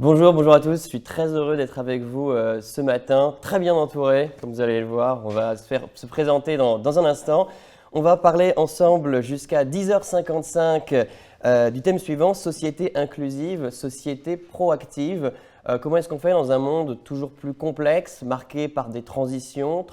Bonjour à tous, je suis très heureux d'être avec vous ce matin, très bien entouré, comme vous allez le voir. On va se présenter dans un instant. On va parler ensemble jusqu'à 10h55 du thème suivant, société inclusive, société proactive. Comment est-ce qu'on fait dans un monde toujours plus complexe, marqué par des transitions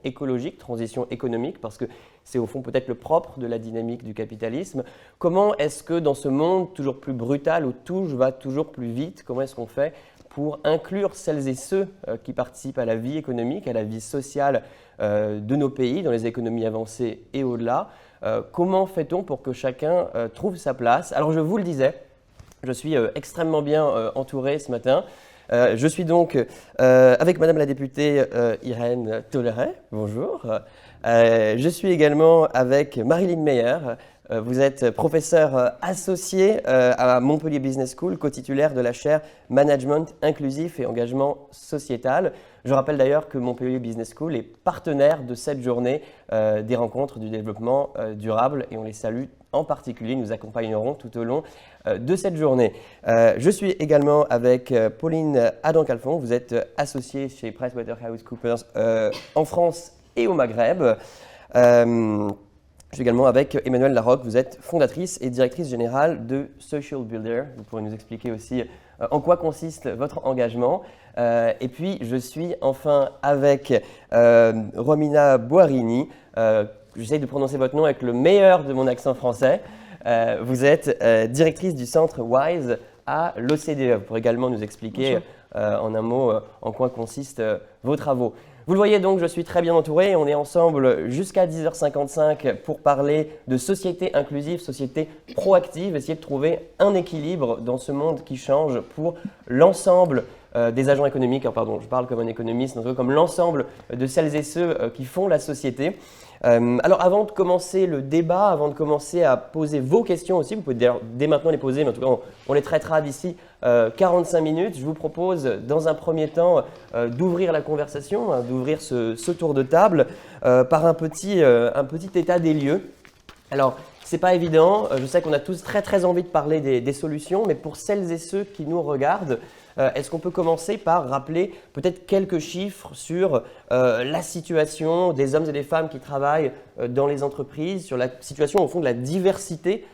écologiques, transitions économiques, parce que c'est au fond peut-être le propre de la dynamique du capitalisme. Comment est-ce que dans ce monde toujours plus brutal, où tout va toujours plus vite, comment est-ce qu'on fait pour inclure celles et ceux qui participent à la vie économique, à la vie sociale de nos pays, dans les économies avancées et au-delà? Comment fait-on pour que chacun trouve sa place? Alors je vous le disais, je suis extrêmement bien entouré ce matin. Je suis donc avec Madame la députée Irène Tolleret. Bonjour. Je suis également avec Marilyn Meyer. Vous êtes professeur associé à Montpellier Business School, co-titulaire de la chaire Management inclusif et engagement sociétal. Je rappelle d'ailleurs que Montpellier Business School est partenaire de cette journée des rencontres du développement durable et on les salue en particulier. Ils nous accompagneront tout au long de cette journée. Je suis également avec Pauline Adam-Calfon. Vous êtes associée chez PricewaterhouseCoopers en France et au Maghreb. Je suis également avec Emmanuelle Larocque. Vous êtes fondatrice et directrice générale de Social Builder. Vous pourrez nous expliquer aussi en quoi consiste votre engagement. Et puis, je suis enfin avec Romina Boarini. J'essaye de prononcer votre nom avec le meilleur de mon accent français. Vous êtes directrice du centre WISE à l'OCDE. Vous pourrez également nous expliquer en un mot en quoi consistent vos travaux. Vous le voyez donc, je suis très bien entouré. On est ensemble jusqu'à 10h55 pour parler de société inclusive, société proactive, essayer de trouver un équilibre dans ce monde qui change pour l'ensemble des agents économiques. Alors, pardon, je parle comme un économiste, comme l'ensemble de celles et ceux qui font la société. Alors avant de commencer le débat, avant de commencer à poser vos questions aussi, vous pouvez dès maintenant les poser, mais en tout cas on les traitera d'ici 45 minutes. Je vous propose dans un premier temps d'ouvrir la conversation, d'ouvrir ce tour de table par un petit état des lieux. Alors c'est pas évident, je sais qu'on a tous très envie de parler des solutions, mais pour celles et ceux qui nous regardent, est-ce qu'on peut commencer par rappeler peut-être quelques chiffres sur la situation des hommes et des femmes qui travaillent dans les entreprises, sur la situation au fond de la diversité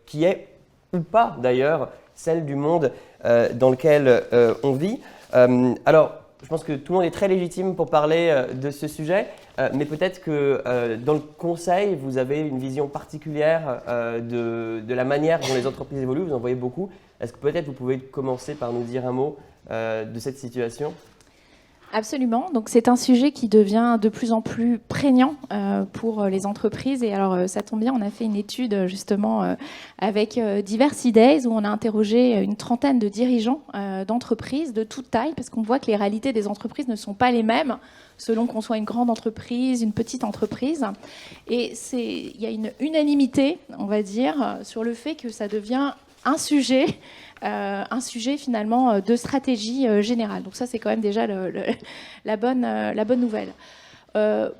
qui est, ou pas d'ailleurs, celle du monde dans lequel on vit. Alors, je pense que tout le monde est très légitime pour parler de ce sujet, mais peut-être que dans le conseil, vous avez une vision particulière de la manière dont les entreprises évoluent. Vous en voyez beaucoup. Est-ce que peut-être vous pouvez commencer par nous dire un mot de cette situation ? Absolument. Donc c'est un sujet qui devient de plus en plus prégnant pour les entreprises. Et alors ça tombe bien, on a fait une étude justement avec Diversity Days où on a interrogé une trentaine de dirigeants d'entreprises de toute taille, parce qu'on voit que les réalités des entreprises ne sont pas les mêmes selon qu'on soit une grande entreprise, une petite entreprise. Et il y a une unanimité, on va dire, sur le fait que ça devient un sujet finalement de stratégie générale. Donc ça, c'est quand même déjà la bonne nouvelle.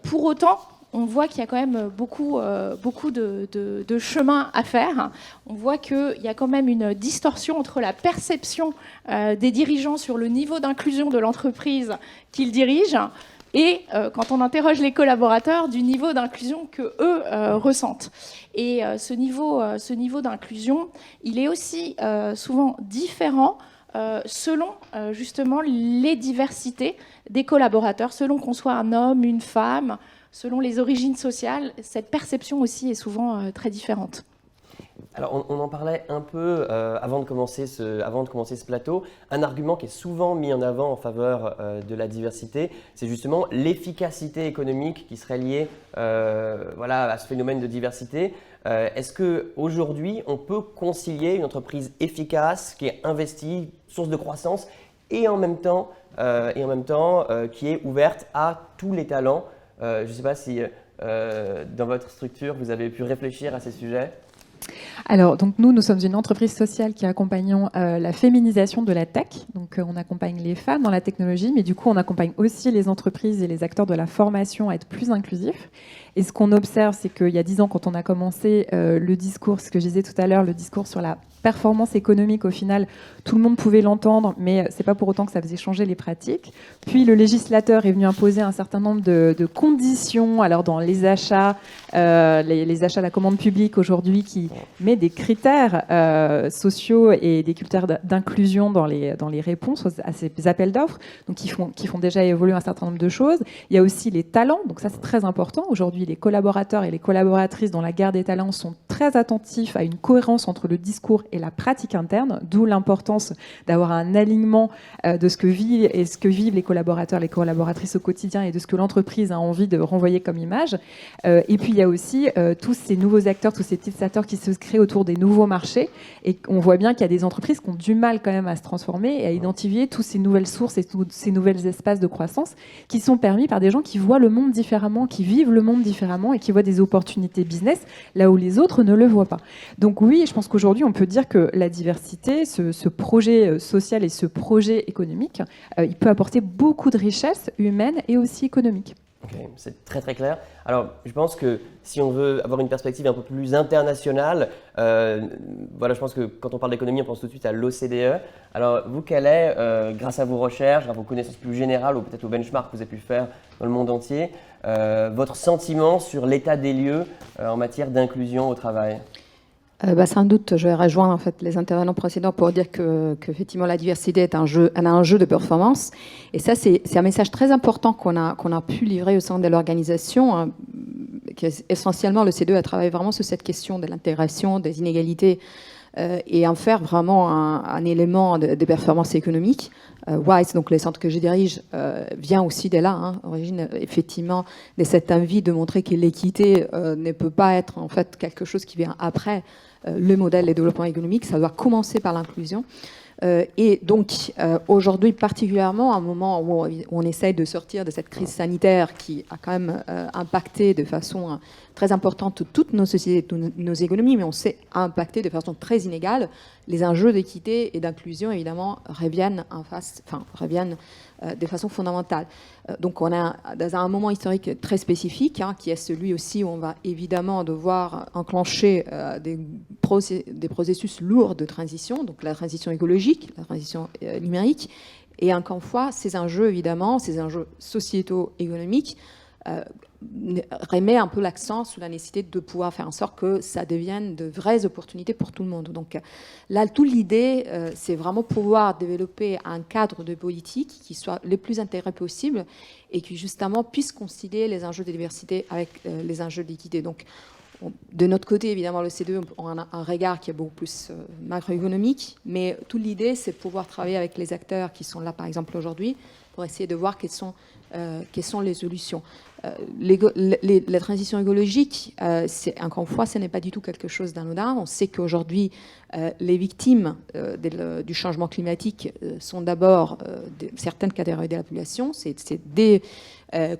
Pour autant, on voit qu'il y a quand même beaucoup de chemin à faire. On voit qu'il y a quand même une distorsion entre la perception des dirigeants sur le niveau d'inclusion de l'entreprise qu'ils dirigent et quand on interroge les collaborateurs du niveau d'inclusion qu'eux ressentent. Et ce niveau d'inclusion, il est aussi souvent différent selon justement les diversités des collaborateurs, selon qu'on soit un homme, une femme, selon les origines sociales. Cette perception aussi est souvent très différente. Alors, on en parlait un peu avant de commencer ce plateau. Un argument qui est souvent mis en avant en faveur de la diversité, c'est justement l'efficacité économique qui serait liée à ce phénomène de diversité. Est-ce qu'aujourd'hui, on peut concilier une entreprise efficace, qui est investie, source de croissance, et en même temps qui est ouverte à tous les talents? Je ne sais pas si dans votre structure, vous avez pu réfléchir à ces sujets. Alors, donc nous sommes une entreprise sociale qui accompagnons la féminisation de la tech. Donc, on accompagne les femmes dans la technologie, mais du coup, on accompagne aussi les entreprises et les acteurs de la formation à être plus inclusifs. Et ce qu'on observe, c'est qu'il y a 10 ans, quand on a commencé le discours, ce que je disais tout à l'heure, le discours sur la performance économique, au final, tout le monde pouvait l'entendre, mais c'est pas pour autant que ça faisait changer les pratiques. Puis le législateur est venu imposer un certain nombre de conditions, alors dans les achats, les achats à la commande publique aujourd'hui, qui met des critères sociaux et des critères d'inclusion dans les réponses à ces appels d'offres, donc qui font déjà évoluer un certain nombre de choses. Il y a aussi les talents, donc ça c'est très important. Aujourd'hui, les collaborateurs et les collaboratrices dans la guerre des talents sont très attentifs à une cohérence entre le discours et la pratique interne, d'où l'importance d'avoir un alignement de ce que vivent les collaborateurs, les collaboratrices au quotidien et de ce que l'entreprise a envie de renvoyer comme image. Et puis il y a aussi tous ces nouveaux acteurs, tous ces petits acteurs qui se créent autour des nouveaux marchés, et on voit bien qu'il y a des entreprises qui ont du mal quand même à se transformer et à identifier toutes ces nouvelles sources et tous ces nouveaux espaces de croissance qui sont permis par des gens qui voient le monde différemment, qui vivent le monde différemment et qui voient des opportunités business là où les autres ne le voient pas. Donc oui, je pense qu'aujourd'hui on peut dire que la diversité, ce projet social et ce projet économique, il peut apporter beaucoup de richesses humaines et aussi économiques. Ok, c'est très très clair. Alors, je pense que si on veut avoir une perspective un peu plus internationale, voilà, je pense que quand on parle d'économie, on pense tout de suite à l'OCDE. Alors, vous, quel est, grâce à vos recherches, à vos connaissances plus générales ou peut-être au benchmark que vous avez pu faire dans le monde entier, votre sentiment sur l'état des lieux en matière d'inclusion au travail ? Sans doute, je vais rejoindre en fait les intervenants précédents pour dire que effectivement la diversité est un jeu de performance. Et ça, c'est un message très important qu'on a pu livrer au sein de l'organisation. Hein, essentiellement, le CDE a travaillé vraiment sur cette question de l'intégration, des inégalités, et en faire vraiment un élément de performance économique. WISE, donc les centres que je dirige, vient aussi de là, hein, origine effectivement de cette envie de montrer que l'équité ne peut pas être en fait quelque chose qui vient après le modèle de développement économique, ça doit commencer par l'inclusion. Et donc aujourd'hui particulièrement, à un moment où on essaye de sortir de cette crise sanitaire qui a quand même impacté de façon très importante toutes nos sociétés, toutes nos économies, mais on s'est impacté de façon très inégale, les enjeux d'équité et d'inclusion évidemment reviennent de façon fondamentale. Donc on est dans un moment historique très spécifique, hein, qui est celui aussi où on va évidemment devoir enclencher des processus lourds de transition, donc la transition écologique, la transition numérique, et encore une fois, ces enjeux évidemment, ces enjeux sociétaux, économiques, remet un peu l'accent sur la nécessité de pouvoir faire en sorte que ça devienne de vraies opportunités pour tout le monde. Donc là, toute l'idée, c'est vraiment pouvoir développer un cadre de politique qui soit le plus intégré possible et qui justement puisse concilier les enjeux de diversité avec les enjeux d'équité. Donc de notre côté, évidemment, le CDE, on a un regard qui est beaucoup plus macroéconomique, mais toute l'idée, c'est de pouvoir travailler avec les acteurs qui sont là, par exemple, aujourd'hui, pour essayer de voir quelles sont les solutions. La transition écologique, encore une fois, ce n'est pas du tout quelque chose d'anodin. On sait qu'aujourd'hui, les victimes du changement climatique sont d'abord certaines catégories de la population. C'est des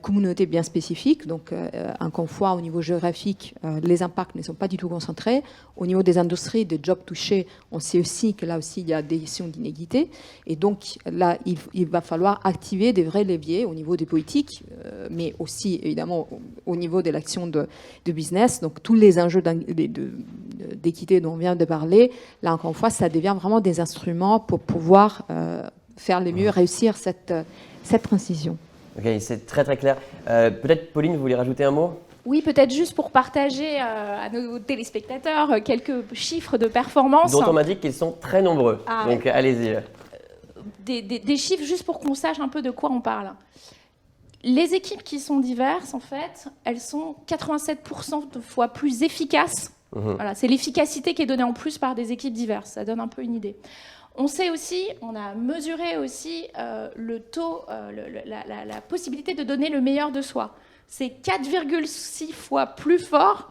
communautés bien spécifiques. Donc, encore une fois, au niveau géographique, les impacts ne sont pas du tout concentrés. Au niveau des industries, des jobs touchés, on sait aussi que là aussi, il y a des questions d'inégalité. Et donc, là, il va falloir activer des vrais leviers au niveau des politiques, mais aussi, évidemment, au niveau de l'action de business. Donc, tous les enjeux d'équité dont on vient de parler, là, encore une fois, ça devient vraiment des instruments pour pouvoir faire le mieux, réussir cette transition. Ok, c'est très très clair. Peut-être, Pauline, vous voulez rajouter un mot ? Oui, peut-être juste pour partager à nos téléspectateurs quelques chiffres de performance. Dont on m'a dit qu'ils sont très nombreux. Ah, donc allez-y. Des chiffres juste pour qu'on sache un peu de quoi on parle. Les équipes qui sont diverses, en fait, elles sont 87% de fois plus efficaces. Voilà, c'est l'efficacité qui est donnée en plus par des équipes diverses. Ça donne un peu une idée. On sait aussi, on a mesuré aussi le taux, la possibilité de donner le meilleur de soi. C'est 4,6 fois plus fort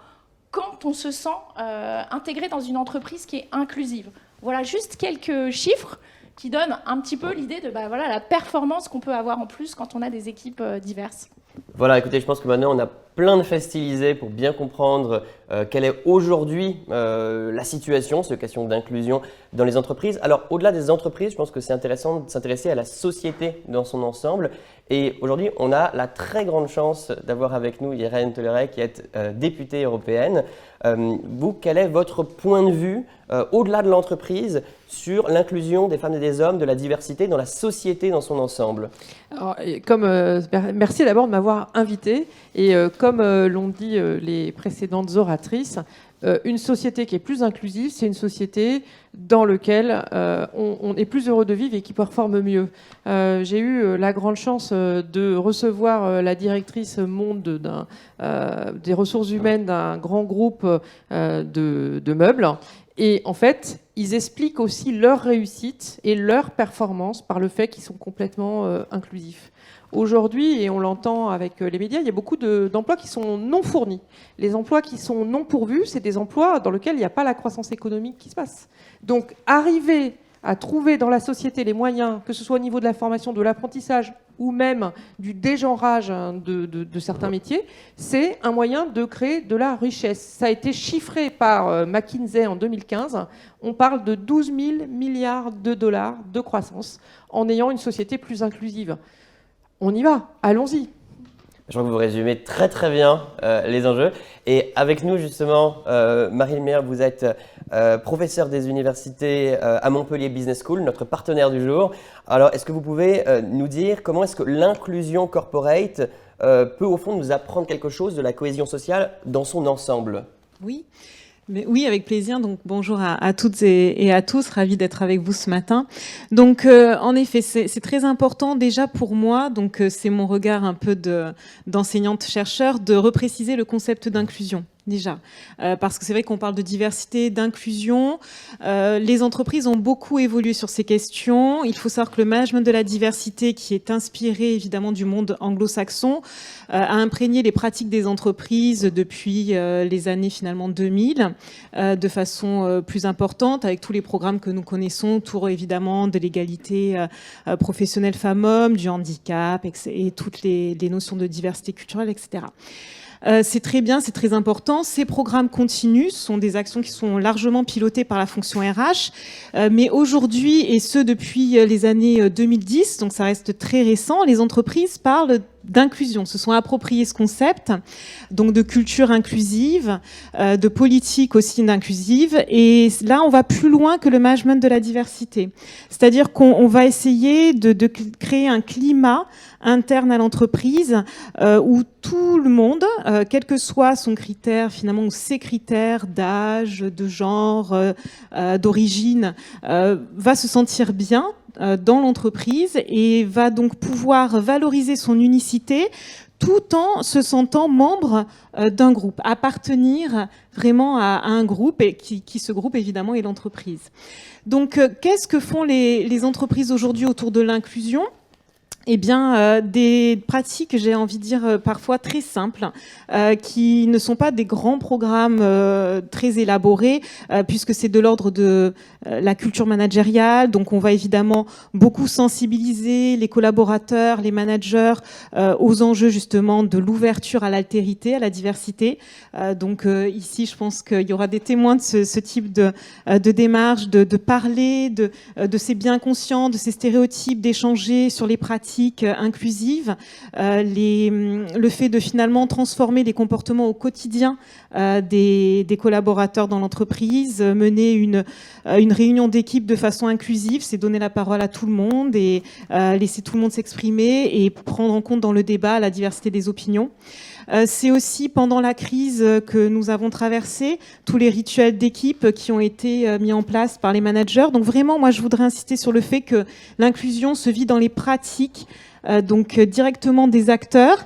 quand on se sent intégré dans une entreprise qui est inclusive. Voilà juste quelques chiffres qui donnent un petit peu l'idée de la performance qu'on peut avoir en plus quand on a des équipes diverses. Voilà, écoutez, je pense que maintenant on a plein de faits stylisés pour bien comprendre quelle est aujourd'hui la situation, cette question d'inclusion dans les entreprises. Alors, au-delà des entreprises, je pense que c'est intéressant de s'intéresser à la société dans son ensemble. Et aujourd'hui, on a la très grande chance d'avoir avec nous Irène Tolleret, qui est députée européenne. Vous, quel est votre point de vue, au-delà de l'entreprise, sur l'inclusion des femmes et des hommes, de la diversité dans la société dans son ensemble? Alors, merci d'abord de m'avoir invité. Et comme l'ont dit les précédentes oratrices, une société qui est plus inclusive, c'est une société dans laquelle on est plus heureux de vivre et qui performe mieux. J'ai eu la grande chance de recevoir la directrice monde des ressources humaines d'un grand groupe de meubles. Et en fait, ils expliquent aussi leur réussite et leur performance par le fait qu'ils sont complètement inclusifs. Aujourd'hui, et on l'entend avec les médias, il y a beaucoup d'emplois qui sont non fournis. Les emplois qui sont non pourvus, c'est des emplois dans lesquels il n'y a pas la croissance économique qui se passe. Donc, arriver à trouver dans la société les moyens, que ce soit au niveau de la formation, de l'apprentissage ou même du dégenrage de certains métiers, c'est un moyen de créer de la richesse. Ça a été chiffré par McKinsey en 2015. On parle de 12 000 milliards de dollars de croissance en ayant une société plus inclusive. On y va, allons-y. Je crois que vous résumez très très bien les enjeux. Et avec nous justement, Marie Lemierre, vous êtes professeure des universités à Montpellier Business School, notre partenaire du jour. Alors, est-ce que vous pouvez nous dire comment est-ce que l'inclusion corporate peut au fond nous apprendre quelque chose de la cohésion sociale dans son ensemble? Oui. Mais oui, avec plaisir. Donc bonjour à toutes et à tous, ravi d'être avec vous ce matin. Donc en effet, c'est très important déjà pour moi. Donc c'est mon regard un peu d'enseignante chercheur de repréciser le concept d'inclusion. Déjà, parce que c'est vrai qu'on parle de diversité, d'inclusion. Les entreprises ont beaucoup évolué sur ces questions. Il faut savoir que le management de la diversité, qui est inspiré évidemment du monde anglo-saxon, a imprégné les pratiques des entreprises depuis les années finalement 2000 de façon plus importante, avec tous les programmes que nous connaissons autour évidemment de l'égalité professionnelle femmes-hommes, du handicap et toutes les notions de diversité culturelle, etc. C'est très bien, c'est très important. Ces programmes continuent, ce sont des actions qui sont largement pilotées par la fonction RH, mais aujourd'hui, et ce depuis les années 2010, donc ça reste très récent, les entreprises parlent d'inclusion, se sont appropriés ce concept, donc de culture inclusive, de politique aussi inclusive, et là on va plus loin que le management de la diversité. C'est-à-dire qu'on va essayer de créer un climat interne à l'entreprise où tout le monde, quel que soit son critère finalement ou ses critères d'âge, de genre, d'origine, va se sentir bien dans l'entreprise et va donc pouvoir valoriser son unicité tout en se sentant membre d'un groupe, appartenir vraiment à un groupe et qui ce groupe évidemment est l'entreprise. Donc qu'est-ce que font les entreprises aujourd'hui autour de l'inclusion ? Eh bien, des pratiques, j'ai envie de dire, parfois très simples, qui ne sont pas des grands programmes très élaborés, puisque c'est de l'ordre de la culture managériale. Donc, on va évidemment beaucoup sensibiliser les collaborateurs, les managers aux enjeux justement de l'ouverture à l'altérité, à la diversité. Donc, ici, je pense qu'il y aura des témoins de ce type de démarche, de parler de ces biens conscients, de ces stéréotypes, d'échanger sur les pratiques inclusive, le fait de finalement transformer les comportements au quotidien des collaborateurs dans l'entreprise, mener une réunion d'équipe de façon inclusive, c'est donner la parole à tout le monde et laisser tout le monde s'exprimer et prendre en compte dans le débat la diversité des opinions. C'est aussi pendant la crise que nous avons traversé tous les rituels d'équipe qui ont été mis en place par les managers. Donc vraiment, moi, je voudrais insister sur le fait que l'inclusion se vit dans les pratiques, donc directement des acteurs.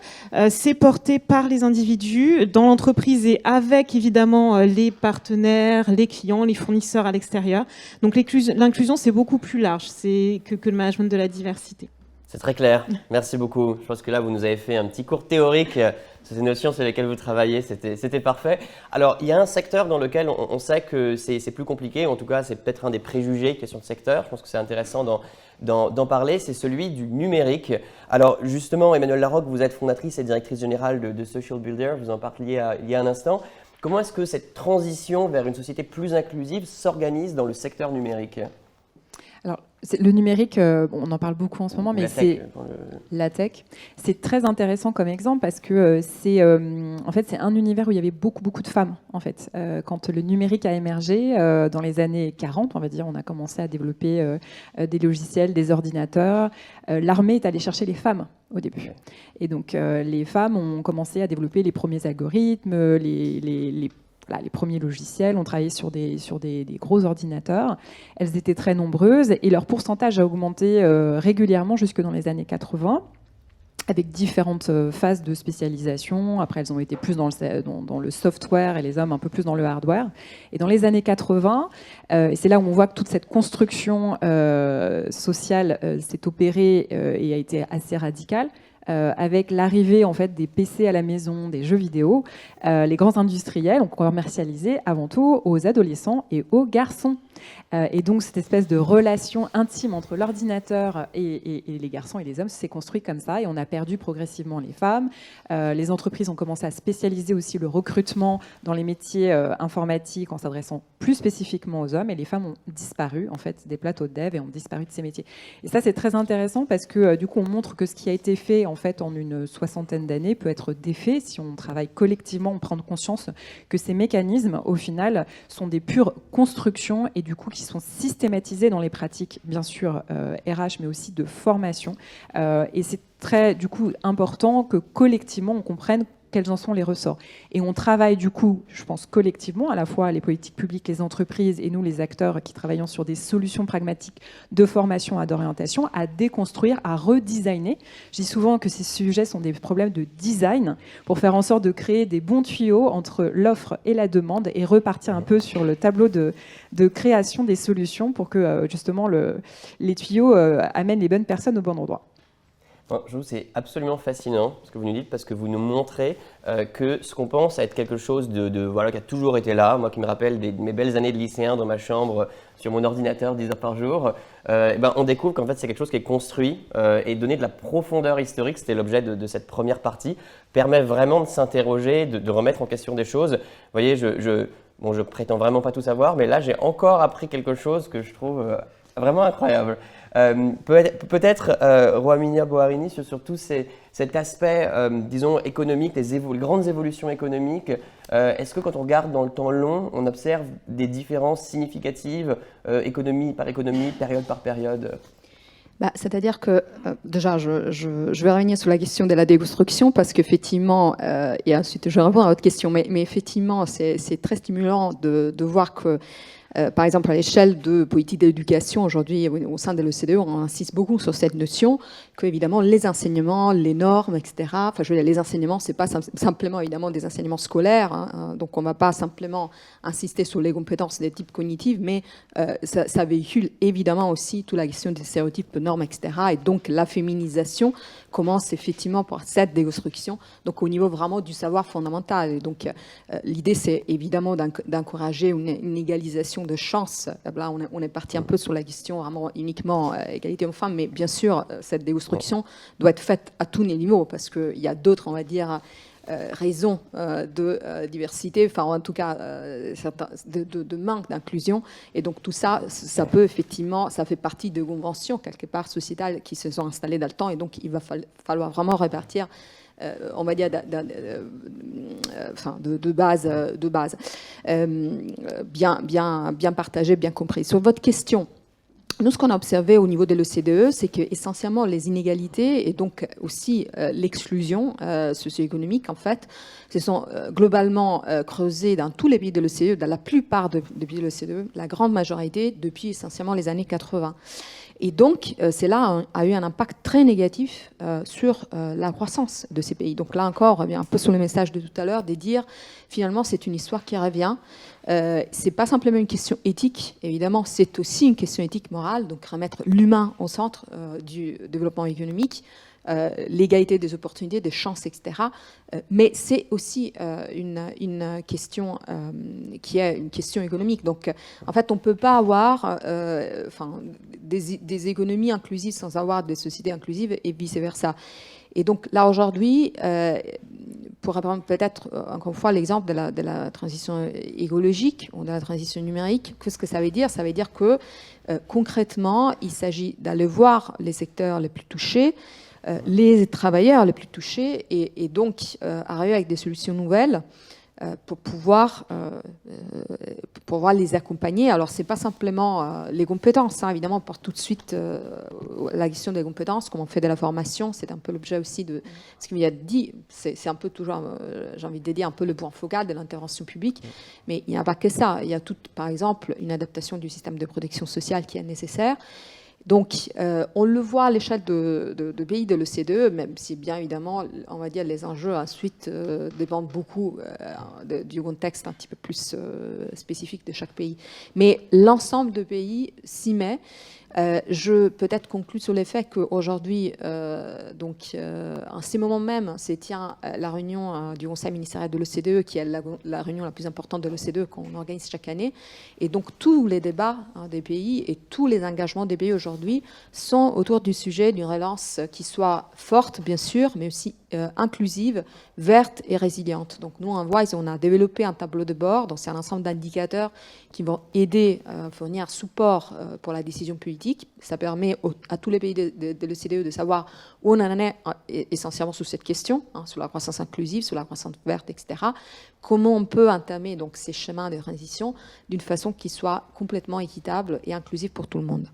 C'est porté par les individus dans l'entreprise et avec évidemment les partenaires, les clients, les fournisseurs à l'extérieur. Donc l'inclusion, c'est beaucoup plus large que le management de la diversité. C'est très clair, merci beaucoup. Je pense que là, vous nous avez fait un petit cours théorique sur ces notions sur lesquelles vous travaillez, c'était parfait. Alors, il y a un secteur dans lequel on sait que c'est plus compliqué, en tout cas, c'est peut-être un des préjugés question de secteur. Je pense que c'est intéressant d'en parler, c'est celui du numérique. Alors, justement, Emmanuelle Larocque, vous êtes fondatrice et directrice générale de Social Builder, vous en parliez il y a un instant. Comment est-ce que cette transition vers une société plus inclusive s'organise dans le secteur numérique ? Alors, le numérique, on en parle beaucoup en ce moment, mais c'est la tech. C'est très intéressant comme exemple parce que en fait, c'est un univers où il y avait beaucoup de femmes. En fait, quand le numérique a émergé dans les années 40, on va dire, on a commencé à développer des logiciels, des ordinateurs. L'armée est allée chercher les femmes au début, et donc les femmes ont commencé à développer les premiers algorithmes, les premiers logiciels, on travaillait sur des gros ordinateurs. Elles étaient très nombreuses et leur pourcentage a augmenté régulièrement jusque dans les années 80, avec différentes phases de spécialisation. Après, elles ont été plus dans le software et les hommes un peu plus dans le hardware. Et dans les années 80, et c'est là où on voit que toute cette construction sociale s'est opérée et a été assez radicale. Avec l'arrivée en fait des PC à la maison, des jeux vidéo, les grands industriels ont commercialisé avant tout aux adolescents et aux garçons. Et donc cette espèce de relation intime entre l'ordinateur et les garçons et les hommes s'est construite comme ça, et on a perdu progressivement les femmes. Les entreprises ont commencé à spécialiser aussi le recrutement dans les métiers informatiques en s'adressant plus spécifiquement aux hommes, et les femmes ont disparu en fait des plateaux de dev et ont disparu de ces métiers. Et ça c'est très intéressant parce que du coup on montre que ce qui a été fait en fait en une soixantaine d'années peut être défait si on travaille collectivement, on prend conscience que ces mécanismes au final sont des pures constructions et du coup qui sont systématisés dans les pratiques, bien sûr RH, mais aussi de formation. Et c'est très, du coup, important que collectivement, on comprenne quels en sont les ressorts. Et on travaille, du coup, je pense, collectivement, à la fois les politiques publiques, les entreprises et nous, les acteurs qui travaillons sur des solutions pragmatiques de formation et d'orientation, à déconstruire, à redesigner. Je dis souvent que ces sujets sont des problèmes de design pour faire en sorte de créer des bons tuyaux entre l'offre et la demande et repartir un peu sur le tableau de création des solutions pour que, justement, les tuyaux amènent les bonnes personnes au bon endroit. Bon, je trouve que c'est absolument fascinant ce que vous nous dites, parce que vous nous montrez que ce qu'on pense être quelque chose voilà, qui a toujours été là, moi qui me rappelle mes belles années de lycéen dans ma chambre sur mon ordinateur 10 heures par jour, on découvre qu'en fait c'est quelque chose qui est construit et donner de la profondeur historique, c'était l'objet de cette première partie, permet vraiment de s'interroger, de remettre en question des choses. Vous voyez, je prétends vraiment pas tout savoir, mais là j'ai encore appris quelque chose que je trouve vraiment incroyable. Peut-être, Rouhaminia Boarini, sur tout cet aspect, disons, économique, les grandes évolutions économiques, est-ce que quand on regarde dans le temps long, on observe des différences significatives, économie par économie, période par période ? C'est-à-dire que, déjà, je vais revenir sur la question de la déconstruction, parce qu'effectivement, et ensuite je vais répondre à votre question, mais effectivement, c'est très stimulant de voir que, par exemple, à l'échelle de politique d'éducation, aujourd'hui, au sein de l'OCDE, on insiste beaucoup sur cette notion que, évidemment, les enseignements, les normes, etc., enfin, je veux dire, les enseignements, c'est pas simplement, évidemment, des enseignements scolaires, hein, donc on va pas simplement insister sur les compétences des types cognitifs, mais ça véhicule, évidemment, aussi toute la question des stéréotypes, normes, etc., et donc la féminisation commence effectivement par cette déconstruction, donc au niveau vraiment du savoir fondamental. Et donc l'idée, c'est évidemment d'encourager une égalisation de chances. Là, on est parti un peu sur la question vraiment uniquement égalité hommes-femmes, mais bien sûr, cette déconstruction doit être faite à tous les niveaux, parce qu'il y a d'autres, on va dire, raisons de diversité, enfin en tout cas de manque d'inclusion, et donc tout ça, ça peut effectivement, ça fait partie de conventions quelque part sociétales qui se sont installées dans le temps, et donc il va falloir vraiment répartir, on va dire, de base, bien partagé, bien compris. Sur votre question, nous, ce qu'on a observé au niveau de l'OCDE, c'est qu'essentiellement les inégalités et donc aussi l'exclusion socio-économique, en fait, se sont globalement creusées dans tous les pays de l'OCDE, dans la plupart des pays de l'OCDE, la grande majorité depuis essentiellement les années 80. Et donc, cela a eu un impact très négatif sur la croissance de ces pays. Donc là encore, on revient un peu sur le message de tout à l'heure, de dire finalement, c'est une histoire qui revient. C'est pas simplement une question éthique, évidemment, c'est aussi une question éthique morale, donc remettre l'humain au centre du développement économique, l'égalité des opportunités, des chances, etc. Mais c'est aussi une question qui est une question économique. Donc, en fait, on ne peut pas avoir des économies inclusives sans avoir des sociétés inclusives et vice-versa. Et donc là, aujourd'hui, pour reprendre peut-être encore une fois l'exemple de la transition écologique ou de la transition numérique, qu'est-ce que ça veut dire ? Ça veut dire que concrètement, il s'agit d'aller voir les secteurs les plus touchés, les travailleurs les plus touchés, et donc arriver avec des solutions nouvelles pour pouvoir les accompagner. Alors, c'est pas simplement les compétences, hein. Évidemment, on part tout de suite la question des compétences, comment on fait de la formation, c'est un peu l'objet aussi de ce qu'il y a dit. C'est un peu toujours, j'ai envie de dire, un peu le point focal de l'intervention publique, mais il n'y a pas que ça. Il y a par exemple, une adaptation du système de protection sociale qui est nécessaire. Donc, on le voit à l'échelle de pays de l'OCDE, même si bien évidemment, on va dire, les enjeux ensuite dépendent beaucoup du contexte un petit peu plus spécifique de chaque pays. Mais l'ensemble de pays s'y met. Je peut-être conclue sur l'effet qu'aujourd'hui, en ces moments même, se tient la réunion du Conseil ministériel de l'OCDE, qui est la réunion la plus importante de l'OCDE qu'on organise chaque année. Et donc, tous les débats des pays et tous les engagements des pays aujourd'hui sont autour du sujet d'une relance qui soit forte, bien sûr, mais aussi inclusive, verte et résiliente. Donc, nous, en Wise, on a développé un tableau de bord. Donc, c'est un ensemble d'indicateurs qui vont aider à fournir un support pour la décision politique. Ça permet à tous les pays de l'OCDE de savoir où on en est essentiellement sur cette question, sur la croissance inclusive, sur la croissance verte, etc. Comment on peut entamer donc ces chemins de transition d'une façon qui soit complètement équitable et inclusive pour tout le monde.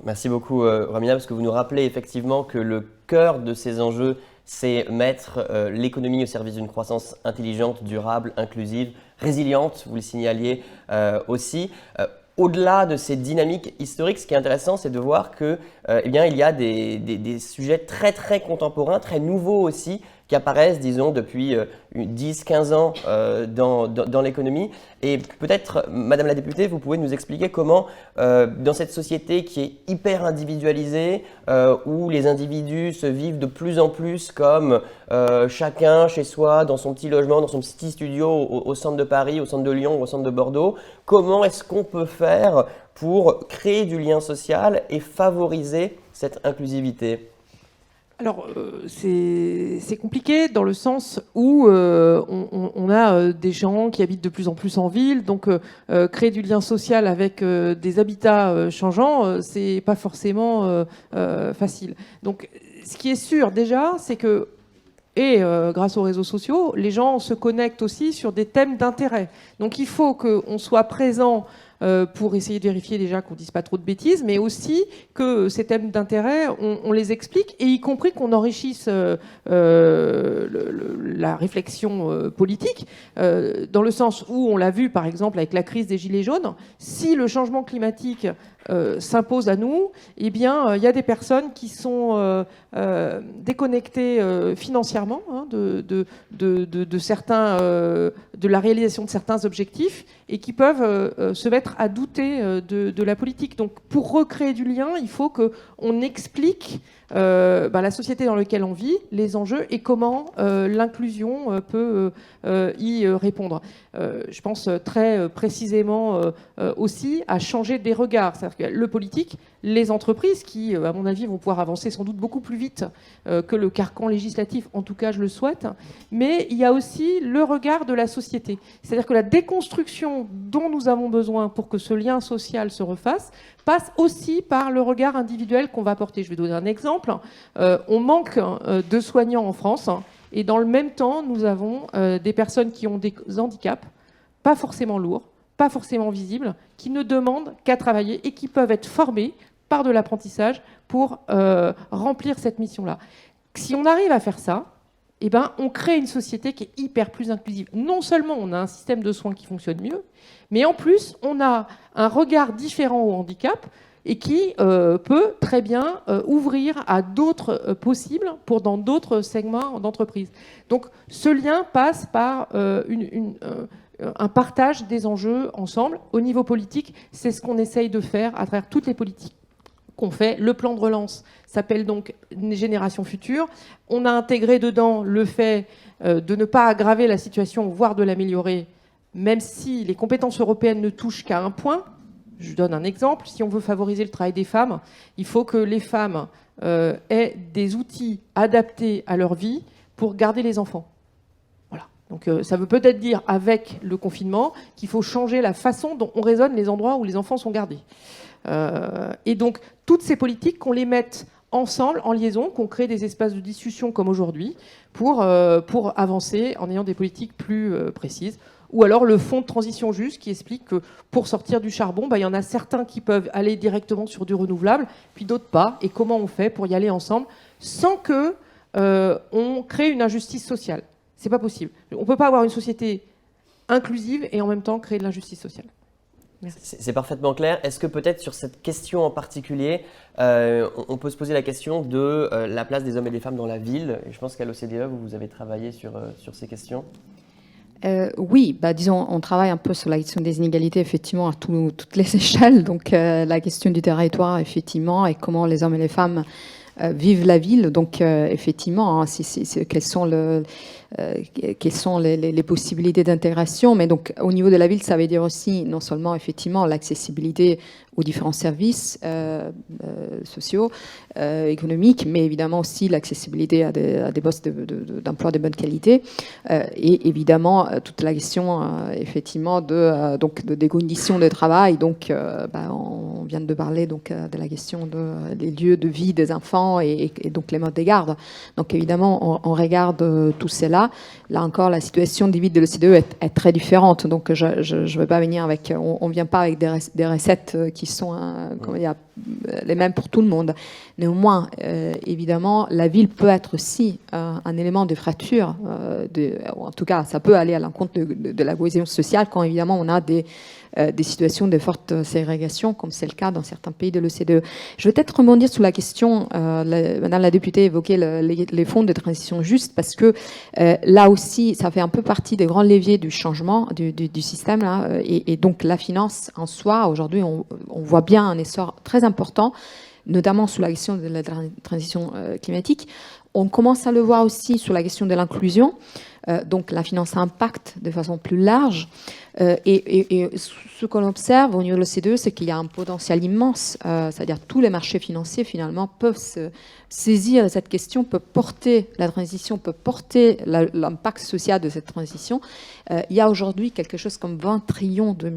Merci beaucoup, Romina, parce que vous nous rappelez effectivement que le cœur de ces enjeux, c'est mettre l'économie au service d'une croissance intelligente, durable, inclusive, résiliente, vous le signaliez aussi. Au-delà de ces dynamiques historiques, ce qui est intéressant, c'est de voir que, il y a des sujets très très contemporains, très nouveaux aussi, qui apparaissent, disons, depuis 10-15 ans dans l'économie. Et peut-être, Madame la députée, vous pouvez nous expliquer comment, dans cette société qui est hyper individualisée, où les individus se vivent de plus en plus comme chacun chez soi, dans son petit logement, dans son petit studio au centre de Paris, au centre de Lyon, au centre de Bordeaux, comment est-ce qu'on peut faire pour créer du lien social et favoriser cette inclusivité ? Alors, c'est compliqué dans le sens où on a des gens qui habitent de plus en plus en ville, donc créer du lien social avec des habitats changeants, c'est pas forcément facile. Donc, ce qui est sûr déjà, c'est que grâce aux réseaux sociaux, les gens se connectent aussi sur des thèmes d'intérêt. Donc, il faut qu'on soit présent pour essayer de vérifier déjà qu'on ne dise pas trop de bêtises, mais aussi que ces thèmes d'intérêt, on les explique, et y compris qu'on enrichisse la réflexion politique, dans le sens où, on l'a vu par exemple avec la crise des Gilets jaunes, si le changement climatique s'impose à nous, eh bien, il y a des personnes qui sont déconnectées financièrement de la réalisation de certains objectifs, et qui peuvent se mettre à douter de la politique. Donc, pour recréer du lien, il faut qu'on explique la société dans laquelle on vit, les enjeux, et comment l'inclusion peut y répondre. Je pense très précisément aussi à changer des regards. C'est-à-dire que le politique, les entreprises, qui, à mon avis, vont pouvoir avancer sans doute beaucoup plus vite que le carcan législatif, en tout cas je le souhaite, mais il y a aussi le regard de la société. C'est-à-dire que la déconstruction dont nous avons besoin pour que ce lien social se refasse passe aussi par le regard individuel qu'on va porter. Je vais donner un exemple. On manque de soignants en France, et dans le même temps, nous avons des personnes qui ont des handicaps, pas forcément lourds, pas forcément visibles, qui ne demandent qu'à travailler et qui peuvent être formés par de l'apprentissage pour remplir cette mission-là. Si on arrive à faire ça, eh ben, on crée une société qui est hyper plus inclusive. Non seulement on a un système de soins qui fonctionne mieux, mais en plus, on a un regard différent au handicap. et qui peut très bien ouvrir à d'autres possibles dans d'autres segments d'entreprise. Donc ce lien passe par un partage des enjeux ensemble. Au niveau politique, c'est ce qu'on essaye de faire à travers toutes les politiques qu'on fait. Le plan de relance s'appelle donc Génération Future. On a intégré dedans le fait de ne pas aggraver la situation, voire de l'améliorer, même si les compétences européennes ne touchent qu'à un point. Je donne un exemple. Si on veut favoriser le travail des femmes, il faut que les femmes aient des outils adaptés à leur vie pour garder les enfants. Voilà. Donc ça veut peut-être dire, avec le confinement, qu'il faut changer la façon dont on raisonne les endroits où les enfants sont gardés. Et donc, toutes ces politiques, qu'on les mette ensemble, en liaison, qu'on crée des espaces de discussion comme aujourd'hui, pour avancer en ayant des politiques plus précises. Ou alors le fonds de transition juste qui explique que pour sortir du charbon, il y en a certains qui peuvent aller directement sur du renouvelable, puis d'autres pas. Et comment on fait pour y aller ensemble sans que on crée une injustice sociale? C'est pas possible. On peut pas avoir une société inclusive et en même temps créer de l'injustice sociale. C'est parfaitement clair. Est-ce que peut-être sur cette question en particulier, on peut se poser la question de la place des hommes et des femmes dans la ville? Et je pense qu'à l'OCDE, vous avez travaillé sur ces questions. Oui, disons, on travaille un peu sur la question des inégalités, effectivement, à toutes les échelles. Donc, la question du territoire, effectivement, et comment les hommes et les femmes vivent la ville. Donc, effectivement, quelles sont les possibilités d'intégration. Mais donc, au niveau de la ville, ça veut dire aussi, non seulement, effectivement, l'accessibilité aux différents services sociaux, économiques, mais évidemment aussi l'accessibilité à des postes d'emploi de bonne qualité. Et évidemment, toute la question, effectivement, des conditions de travail. Donc, on vient de parler de la question des lieux de vie des enfants et donc les modes de garde. Donc, évidemment, on regarde tout cela. Là encore, la situation des villes de l'OCDE est très différente. Donc, je ne vais pas venir avec... On ne vient pas avec des recettes qui sont les mêmes pour tout le monde. Néanmoins, évidemment, la ville peut être aussi un élément de fracture. En tout cas, ça peut aller à l'encontre de la cohésion sociale quand, évidemment, on a des situations de forte ségrégation, comme c'est le cas dans certains pays de l'OCDE. Je vais peut-être rebondir sur la question, Madame la députée évoquait les fonds de transition juste, parce que là aussi, ça fait un peu partie des grands leviers du changement du système. Là, et donc, la finance en soi, aujourd'hui, on voit bien un essor très important, notamment sur la question de la transition climatique. On commence à le voir aussi sur la question de l'inclusion. Donc la finance a un impact de façon plus large. Et ce qu'on observe au niveau de l'OCDE, c'est qu'il y a un potentiel immense. C'est-à-dire tous les marchés financiers, finalement, peuvent se saisir de cette question, peuvent porter la transition, peuvent porter l'impact social de cette transition. Il y a aujourd'hui quelque chose comme 20 trillions de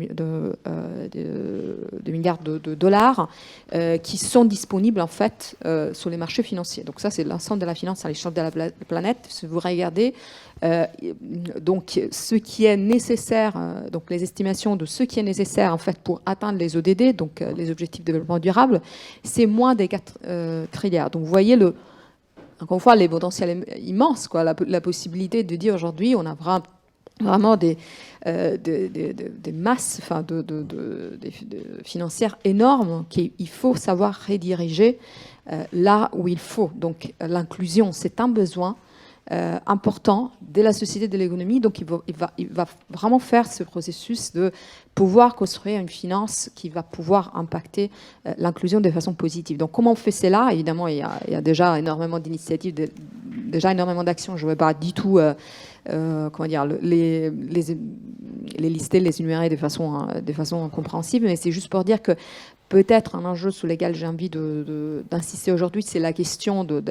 milliards de dollars qui sont disponibles, en fait, sur les marchés financiers. Donc ça, c'est l'ensemble de la finance à l'échelle de la planète. Si vous regardez, donc ce qui est nécessaire, donc les estimations de ce qui est nécessaire en fait pour atteindre les ODD, donc les objectifs de développement durable, c'est moins des 4 trilliards. Donc vous voyez encore une fois les potentiels immenses, quoi, la possibilité de dire aujourd'hui on a vraiment des masses, enfin financières énormes qu'il faut savoir rediriger là où il faut. Donc l'inclusion, c'est un besoin important de la société, de l'économie. Donc, il va vraiment faire ce processus de pouvoir construire une finance qui va pouvoir impacter l'inclusion de façon positive. Donc, comment on fait cela? Évidemment, il y a déjà énormément d'initiatives, déjà énormément d'actions. Je ne vais pas du tout les lister, les énumérer de façon compréhensible, mais c'est juste pour dire que peut-être un enjeu sur lequel j'ai envie d'insister aujourd'hui, c'est la question de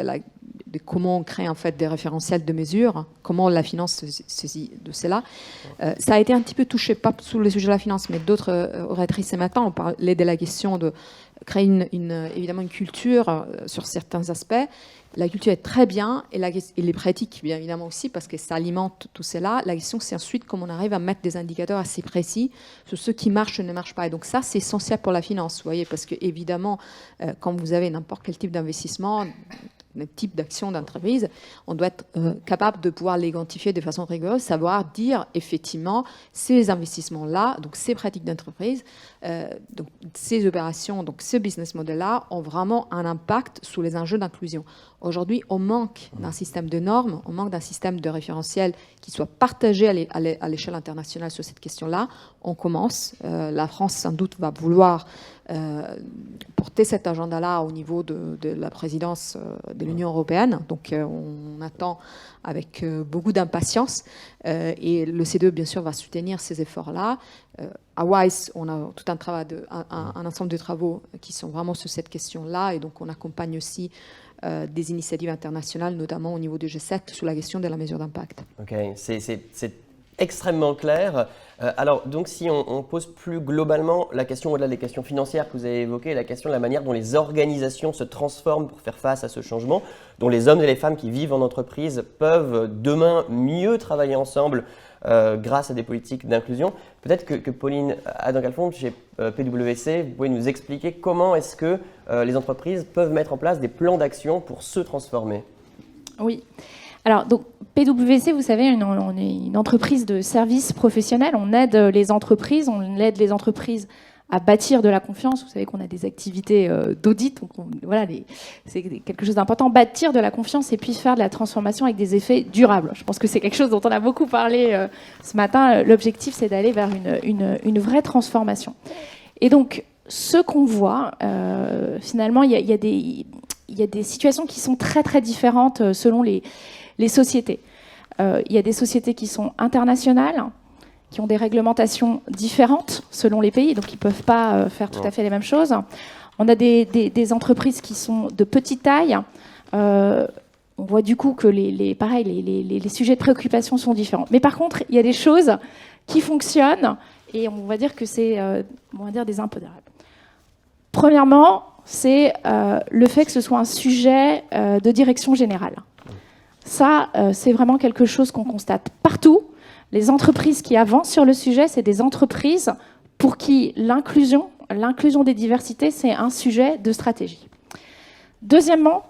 comment on crée en fait des référentiels de mesure, comment la finance se saisit de cela. Ça a été un petit peu touché, pas sur le sujet de la finance, mais d'autres oratrices ce matin, on parlait de la question de créer évidemment une culture sur certains aspects. La culture est très bien, et les pratiques, bien évidemment aussi, parce que ça alimente tout cela. La question, c'est ensuite comment on arrive à mettre des indicateurs assez précis sur ce qui marche ou ne marche pas. Et donc ça, c'est essentiel pour la finance, vous voyez, parce que évidemment, quand vous avez n'importe quel type d'investissement, type d'action d'entreprise, on doit être capable de pouvoir l'identifier de façon rigoureuse, savoir dire effectivement ces investissements-là, donc ces pratiques d'entreprise, donc ces opérations, donc ce business model-là ont vraiment un impact sur les enjeux d'inclusion. Aujourd'hui, on manque d'un système de normes, on manque d'un système de référentiel qui soit partagé à l'échelle internationale sur cette question-là. On commence, la France sans doute va vouloir porter cet agenda-là au niveau de la présidence de l'Union européenne. Donc on attend avec beaucoup d'impatience et le CDE bien sûr va soutenir ces efforts-là. À WISE, on a tout un ensemble de travaux qui sont vraiment sur cette question-là et donc on accompagne aussi des initiatives internationales, notamment au niveau du G7, sur la question de la mesure d'impact. Ok, c'est extrêmement clair. Alors, donc, si on pose plus globalement la question au-delà des questions financières que vous avez évoquées, la question de la manière dont les organisations se transforment pour faire face à ce changement, dont les hommes et les femmes qui vivent en entreprise peuvent demain mieux travailler ensemble grâce à des politiques d'inclusion. Peut-être que Pauline Adam-Calfon, chez PwC, vous pouvez nous expliquer comment est-ce que les entreprises peuvent mettre en place des plans d'action pour se transformer. Oui. Alors, donc, PwC, vous savez, on est une entreprise de services professionnels. On aide les entreprises à bâtir de la confiance. Vous savez qu'on a des activités d'audit, donc voilà, c'est quelque chose d'important, bâtir de la confiance et puis faire de la transformation avec des effets durables. Je pense que c'est quelque chose dont on a beaucoup parlé ce matin. L'objectif, c'est d'aller vers une vraie transformation. Et donc, ce qu'on voit, finalement, il y a des situations qui sont très, très différentes selon les sociétés. Il y a des sociétés qui sont internationales, qui ont des réglementations différentes selon les pays, donc ils ne peuvent pas faire tout à fait les mêmes choses. On a des entreprises qui sont de petite taille. On voit du coup que les sujets de préoccupation sont différents. Mais par contre, il y a des choses qui fonctionnent et on va dire que c'est des impondérables. Premièrement, c'est le fait que ce soit un sujet de direction générale. Ça, c'est vraiment quelque chose qu'on constate partout. Les entreprises qui avancent sur le sujet, c'est des entreprises pour qui l'inclusion des diversités, c'est un sujet de stratégie. Deuxièmement,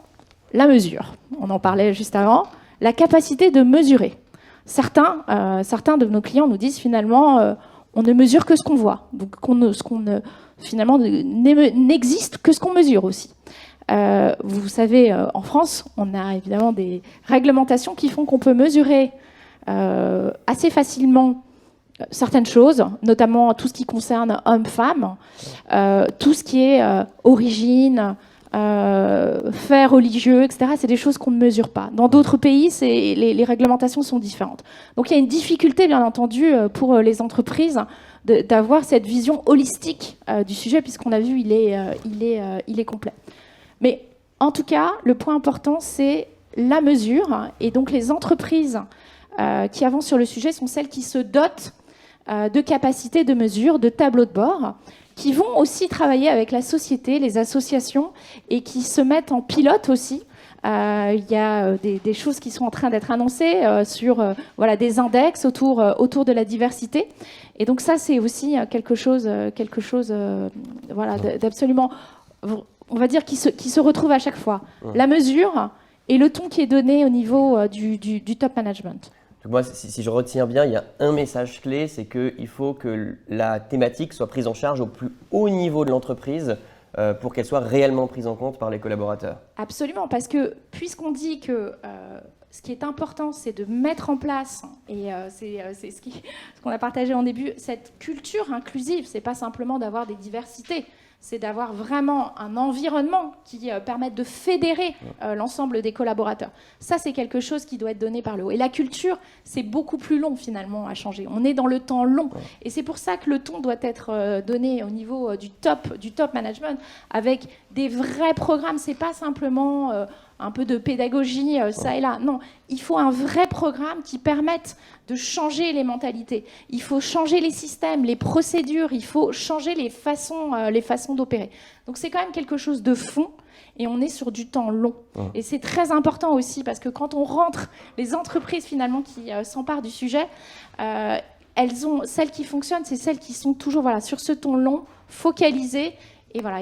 la mesure. On en parlait juste avant. La capacité de mesurer. Certains de nos clients nous disent finalement, on ne mesure que ce qu'on voit. Donc, finalement, n'existe que ce qu'on mesure aussi. Vous savez, en France, on a évidemment des réglementations qui font qu'on peut mesurer assez facilement certaines choses, notamment tout ce qui concerne hommes-femmes, tout ce qui est origine, faits religieux, etc. C'est des choses qu'on ne mesure pas. Dans d'autres pays, les réglementations sont différentes. Donc il y a une difficulté, bien entendu, pour les entreprises d'avoir cette vision holistique du sujet, puisqu'on a vu, il est complet. Mais en tout cas, le point important, c'est la mesure. Et donc les entreprises qui avancent sur le sujet sont celles qui se dotent de capacités de mesure, de tableaux de bord, qui vont aussi travailler avec la société, les associations, et qui se mettent en pilote aussi. Il y a des choses qui sont en train d'être annoncées sur des index autour de la diversité. Et donc ça, c'est aussi quelque chose d'absolument, on va dire, qui se retrouve à chaque fois. La mesure et le ton qui est donné au niveau du top management. Moi, si je retiens bien, il y a un message clé, c'est qu'il faut que la thématique soit prise en charge au plus haut niveau de l'entreprise pour qu'elle soit réellement prise en compte par les collaborateurs. Absolument, parce que puisqu'on dit que ce qui est important, c'est de mettre en place, et c'est ce qu'on a partagé en début, cette culture inclusive, c'est pas simplement d'avoir des diversités, c'est d'avoir vraiment un environnement qui permette de fédérer l'ensemble des collaborateurs. Ça, c'est quelque chose qui doit être donné par le haut. Et la culture, c'est beaucoup plus long finalement à changer. On est dans le temps long. Et c'est pour ça que le ton doit être donné au niveau du top management, avec des vrais programmes. C'est pas simplement un peu de pédagogie, ça et là. Non, il faut un vrai programme qui permette de changer les mentalités. Il faut changer les systèmes, les procédures, il faut changer les façons d'opérer. Donc c'est quand même quelque chose de fond et on est sur du temps long. Et c'est très important aussi parce que quand on rentre, les entreprises finalement qui s'emparent du sujet, celles qui fonctionnent, c'est celles qui sont toujours sur ce ton long, focalisées Et voilà,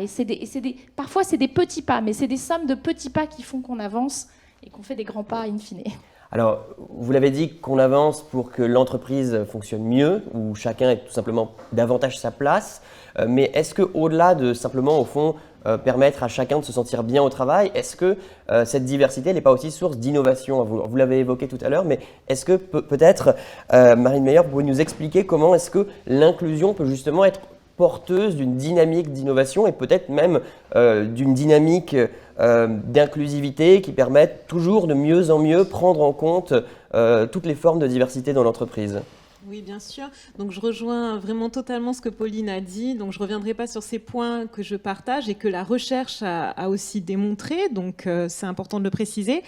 parfois c'est des petits pas, mais c'est des sommes de petits pas qui font qu'on avance et qu'on fait des grands pas in fine. Alors, vous l'avez dit qu'on avance pour que l'entreprise fonctionne mieux, où chacun ait tout simplement davantage sa place. Mais est-ce qu'au-delà de simplement, au fond, permettre à chacun de se sentir bien au travail, est-ce que cette diversité n'est pas aussi source d'innovation? Vous l'avez évoqué tout à l'heure, mais est-ce que peut-être, Marine Meyer, vous pouvez nous expliquer comment est-ce que l'inclusion peut justement être porteuse d'une dynamique d'innovation et peut-être même d'une dynamique d'inclusivité qui permettent toujours de mieux en mieux prendre en compte toutes les formes de diversité dans l'entreprise? Oui, bien sûr. Donc, je rejoins vraiment totalement ce que Pauline a dit. Donc, je ne reviendrai pas sur ces points que je partage et que la recherche a aussi démontré. Donc, c'est important de le préciser.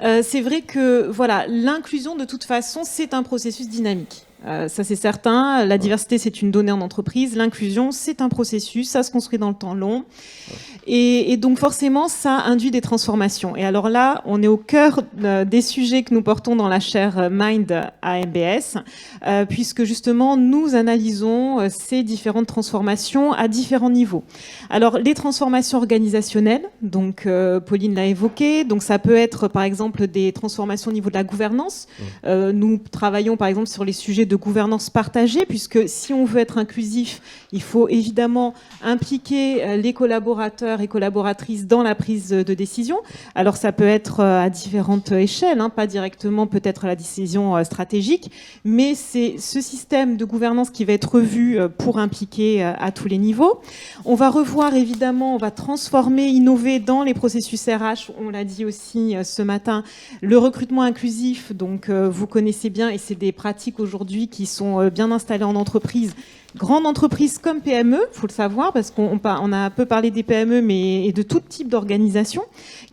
C'est vrai que voilà, l'inclusion, de toute façon, c'est un processus dynamique. Ça, c'est certain. La diversité, c'est une donnée en entreprise. L'inclusion, c'est un processus. Ça se construit dans le temps long. Et donc, forcément, ça induit des transformations. Et alors là, on est au cœur des sujets que nous portons dans la chaire Mind à MBS, puisque justement, nous analysons ces différentes transformations à différents niveaux. Alors, les transformations organisationnelles, donc Pauline l'a évoqué. Donc, ça peut être, par exemple, des transformations au niveau de la gouvernance. Nous travaillons, par exemple, sur les sujets de gouvernance partagée, puisque si on veut être inclusif, il faut évidemment impliquer les collaborateurs et collaboratrices dans la prise de décision. Alors ça peut être à différentes échelles, pas directement peut-être la décision stratégique, mais c'est ce système de gouvernance qui va être revu pour impliquer à tous les niveaux. On va revoir évidemment, on va transformer, innover dans les processus RH, on l'a dit aussi ce matin, le recrutement inclusif, donc vous connaissez bien, et c'est des pratiques aujourd'hui qui sont bien installées en entreprise, grande entreprise comme PME, il faut le savoir, parce qu'on a un peu parlé des PME, mais et de tout type d'organisation,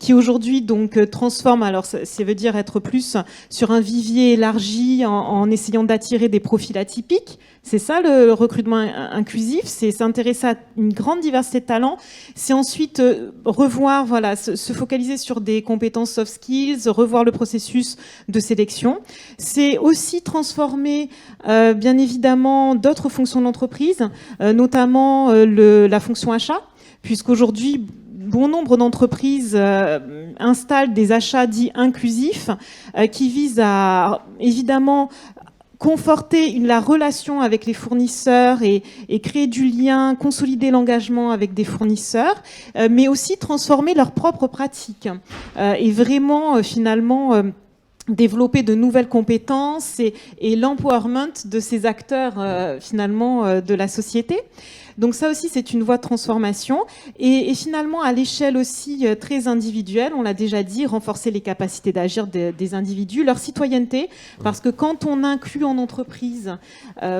qui aujourd'hui donc transforment, alors ça veut dire être plus sur un vivier élargi en essayant d'attirer des profils atypiques. C'est ça le recrutement inclusif, c'est s'intéresser à une grande diversité de talents, c'est ensuite revoir, voilà, se focaliser sur des compétences soft skills, revoir le processus de sélection. C'est aussi transformer bien évidemment d'autres fonctions de l'entreprise, notamment la fonction achat, puisqu'aujourd'hui bon nombre d'entreprises installent des achats dits inclusifs qui visent à évidemment conforter la relation avec les fournisseurs et créer du lien, consolider l'engagement avec des fournisseurs, mais aussi transformer leurs propres pratiques et vraiment finalement développer de nouvelles compétences et l'empowerment de ces acteurs finalement de la société. Donc ça aussi, c'est une voie de transformation. Et finalement, à l'échelle aussi très individuelle, on l'a déjà dit, renforcer les capacités d'agir des individus, leur citoyenneté, parce que quand on inclut en entreprise,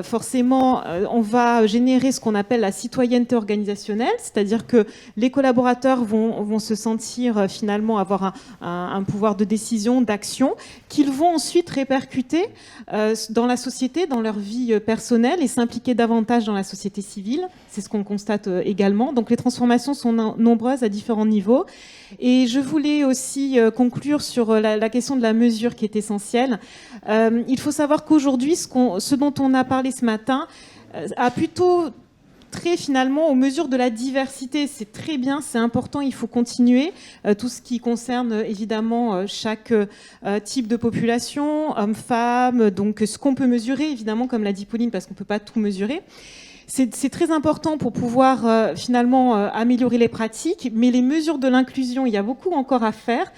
forcément, on va générer ce qu'on appelle la citoyenneté organisationnelle, c'est-à-dire que les collaborateurs vont se sentir finalement avoir un pouvoir de décision, d'action, qu'ils vont ensuite répercuter dans la société, dans leur vie personnelle et s'impliquer davantage dans la société civile. C'est ce qu'on constate également. Donc les transformations sont nombreuses à différents niveaux. Et je voulais aussi conclure sur la question de la mesure qui est essentielle. Il faut savoir qu'aujourd'hui, ce dont on a parlé ce matin a plutôt trait finalement aux mesures de la diversité. C'est très bien, c'est important, il faut continuer. Tout ce qui concerne évidemment chaque type de population, hommes, femmes, donc ce qu'on peut mesurer, évidemment, comme l'a dit Pauline, parce qu'on ne peut pas tout mesurer. C'est très important pour pouvoir finalement améliorer les pratiques, mais les mesures de l'inclusion, il y a beaucoup encore à faire,